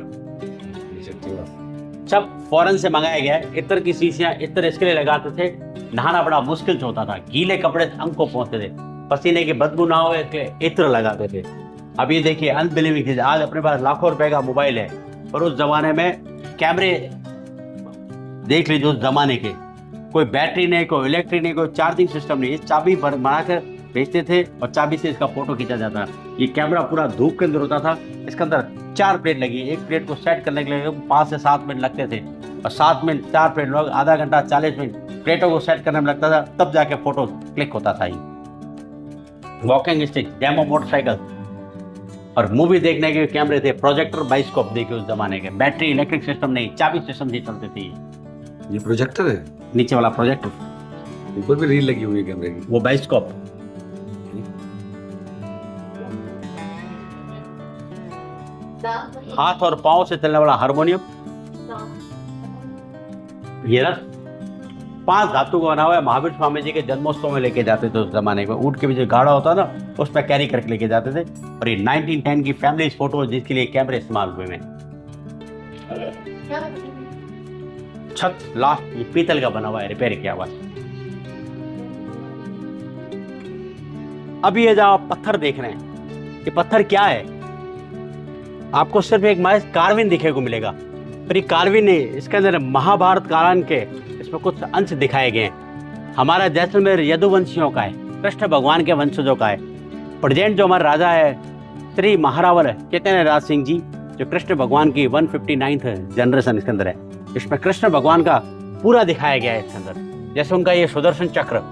सब फॉरेन से मंगाया गया है। इत्र की शीशियां इत्र इसके लिए लगाते थे, नहाना बड़ा मुश्किल होता था, गीले कपड़े अंग को पहुंचते थे, पसीने की बदबू ना हो इसलिए इत्र लगाते थे। अब ये देखिए अनबिलीविंग चीज, आज अपने पास लाखों रुपए का मोबाइल है और उस जमाने में कैमरे देख लीजिए। उस जमाने के कोई बैटरी नहीं, कोई इलेक्ट्रिक नहीं, कोई चार्जिंग सिस्टम नहीं। ये चाबी बनाकर बेचते थे और चाबी से इसका फोटो खींचा जाता। ये कैमरा पूरा धूप के अंदर होता था। इसके अंदर 4 प्लेट लगी, एक प्लेट को सेट करने के लिए 5 से 7 मिनट लगते थे और 7 मिनट 4 प्लेट लोग आधा घंटा 40 मिनट प्लेटों को सेट करने में लगता था, तब जाके फोटो क्लिक होता था। वॉकिंग स्टिक, डेमो मोटरसाइकिल और मूवी देखने के कैमरे थे, प्रोजेक्टर, बाइस्कोप देखिए उस जमाने के। बैटरी इलेक्ट्रिक सिस्टम नहीं, चाबी सिस्टम से चलते थे। ये प्रोजेक्टर है, नीचे वाला प्रोजेक्टर, ऊपर भी रील लगी हुई है कैमरे की, वो बाइस्कोप। हाथ और पांव से चलने वाला हारमोनियम। ये रथ 5 धातु का बना हुआ है। महावीर स्वामी जी के जन्मोत्सव में लेके जाते थे उस जमाने में। ऊंट के पीछे गाड़ा होता ना, उस पर कैरी करके लेके जाते थे। और ये 1910 की फैमिली फोटो जिसके लिए कैमरे इस्तेमाल हुए हैं। छत लास्ट ये पीतल का बना हुआ है, रिपेयर किया हुआ है। अभी ये जहां पत्थर देख रहे हैं, ये पत्थर क्या है? आपको सिर्फ एक महज कार्विन दिखने को मिलेगा, पर ये कार्विन नहीं, इसके अंदर महाभारत काल के इसमें कुछ अंश दिखाए गए हैं। हमारा जैसलमेर यदुवंशियों का है, कृष्ण भगवान के वंशजों का है। प्रेजेंट जो हमारा राजा है श्री महारावल चैतन्य राज सिंह जी, जो कृष्ण भगवान की 159th जनरेशन इसके अंदर है। इसमें कृष्ण भगवान का पूरा दिखाया गया है इसके अंदर। जैसे उनका ये सुदर्शन चक्र,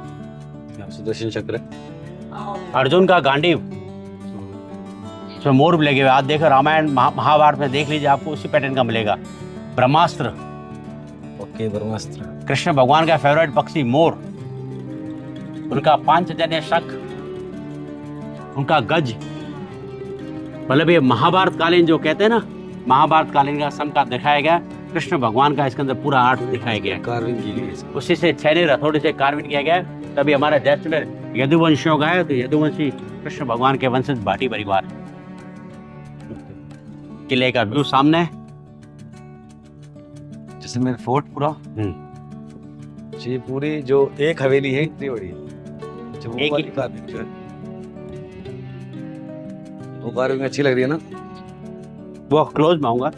अर्जुन का गांडीव, इसमें मोर भी लगे हुए। आप देखो रामायण महाभारत में देख लीजिए, आपको उसी पैटर्न का मिलेगा। ब्रह्मास्त्र, ओके, ब्रह्मास्त्र, कृष्ण भगवान का फेवरेट पक्षी मोर, उनका पांचजन्य शक, उनका गज, मतलब ये महाभारत कालीन जो कहते हैं ना, महाभारत कालीन का सम का दिखाया गया, कृष्ण भगवान का इसके अंदर पूरा आर्ट दिखाया गया है। कार्विंग की गई है। उसी से छैनी हथौड़ी से कार्विंग किया गया है। तभी हमारा जैसलमेर यदुवंशियों का है, तो यदुवंशी कृष्ण भगवान के वंशज भाटी परिवार। किले का व्यू सामने है। जैसलमेर फोर्ट पूरा, ये पूरी जो एक हवेली है इतनी बड़ी, जो वो एक वाली ही- कार्विंग जो है, वो कार्विंग अच्छी लग रही है ना। वो क्लोज में आऊंगा।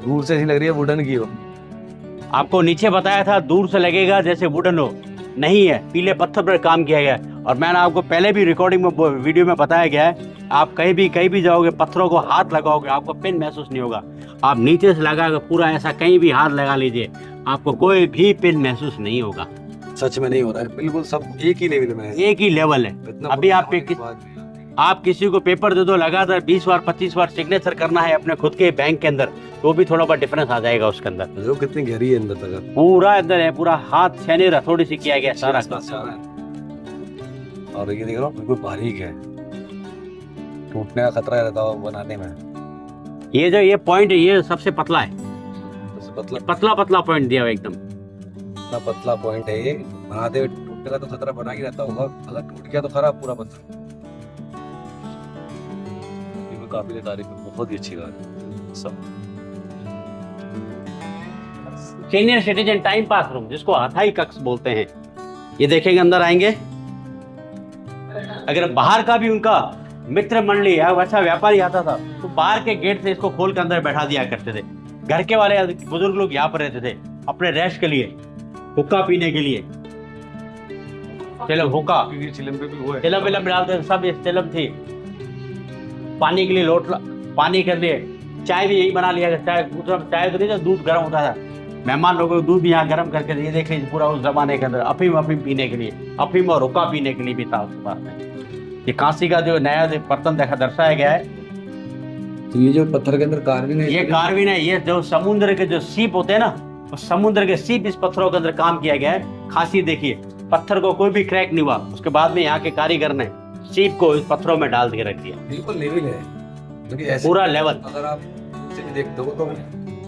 दूर से ऐसी लग रही है वुडन की हो। आपको नीचे बताया था दूर से लगेगा जैसे वुडन हो, नहीं है, पीले पत्थर पर काम किया गया है। और मैंने आपको पहले भी रिकॉर्डिंग में वीडियो में बताया गया है, आप कहीं भी जाओगे, पत्थरों को हाथ लगाओगे, आपको पिन महसूस नहीं होगा। आप नीचे से लगा के पूरा ऐसा कहीं भी हाथ लगा लीजिए, आपको कोई भी पिन महसूस नहीं होगा। सच में नहीं हो रहा है, बिल्कुल सब एक ही लेवल में है। एक ही लेवल है। इतना अभी बड़ा आप होने के किस- बाद भी। आप किसी को पेपर दे दो लगातार 20 बार 25 बार सिग्नेचर करना है अपने खुद के बैंक के अंदर, तो भी थोड़ा बहुत डिफरेंस आ जाएगा उसके अंदर। जो कितनी गहरी है अंदर तक। पूरा अंदर है, पूरा हाथ छैनी हथौड़ी से किया गया सारा का। और ये देख रहा हूँ बिल्कुल बारीक है, टूटने का खतरा रहता है बनाने में। ये पॉइंट है, ये सबसे पतला है, पतला पतला पतला पॉइंट दिया हुआ एकदम। इतना पतला पॉइंट है ये, बनाते हुए टूटने का तो खतरा बना ही रहता होगा, अगर टूट गया तो खराब पूरा पत्थर। ये भी काबिल तारीफ है, बहुत ही अच्छी बात है सब। Senior citizen time pass room, जिसको हथाई कक्ष बोलते हैं, ये देखेंगे अंदर आएंगे। अगर बाहर का भी उनका मित्र मंडली या अच्छा व्यापारी आता था तो बाहर के गेट से इसको खोल कर अंदर बैठा दिया करते थे। घर के वाले बुजुर्ग लोग यहाँ पर रहते थे अपने रेस्ट के लिए, हुक्का पीने के लिए। चिलम हुक्का, चिलम पे भी हुआ है। चिलम विलम डालते थे, सब ये चिलम थी। पानी के लिए पानी के लिए चाय भी यही बना लिया। चाय तो नहीं था, दूध गर्म होता था, मेहमान लोगों को दूध भी यहाँ गर्म करके ये देख लीजिए। पूरा उस जमाने के अंदर अफीम पीने के लिए, अफीम और हुक्का पीने के लिए भी था उसके पास में। ये कांसी का जो नया बर्तन दर्शाया गया है, तो ये जो पत्थर के अंदर कार्विंग है, ये कार्विन है। ये जो समुद्र के जो सीप होते हैं ना, उस समुद्र के सीप इस पत्थरों के अंदर काम किया गया है। खासी देखिए, पत्थर को कोई भी क्रैक नहीं हुआ। उसके बाद में यहाँ के कारीगर ने सीप को इस पत्थरों में डाल के रख दिया, बिल्कुल लेवल है, क्योंकि ऐसे पूरा लेवल। अगर आप नीचे भी देखते हो तो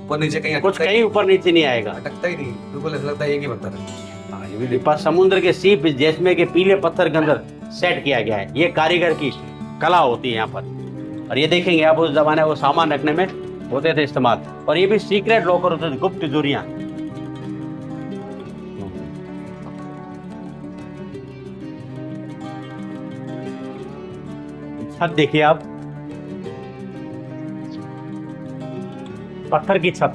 ऊपर नीचे कहीं कुछ कहीं ऊपर नीचे नहीं आएगा, अटकता ही नहीं, बिल्कुल ऐसा लगता है एक ही पत्थर है। हाँ, ये भी पर समुद्र के सीप जैसलमेर के पीले पत्थर के अंदर सेट किया गया है। ये कारीगर की कला होती है यहाँ पर। और ये देखेंगे आप, उस जमाने वो सामान रखने में होते थे इस्तेमाल। और ये भी सीक्रेट लॉकर होते थे, गुप्त तिजोरियां। छत देखिए आप, पत्थर की छत।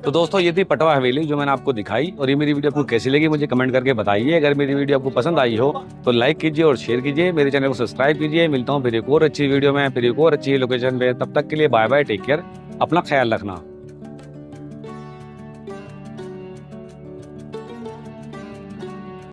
तो दोस्तों ये थी पटवा हवेली जो मैंने आपको दिखाई। और ये मेरी वीडियो आपको कैसी लगी मुझे कमेंट करके बताइए। अगर मेरी वीडियो आपको पसंद आई हो तो लाइक कीजिए और शेयर कीजिए, मेरे चैनल को सब्सक्राइब कीजिए। मिलता हूँ फिर एक और अच्छी वीडियो में, फिर एक और अच्छी लोकेशन पे। तब तक के लिए बाय बाय, टेक केयर, अपना ख्याल रखना।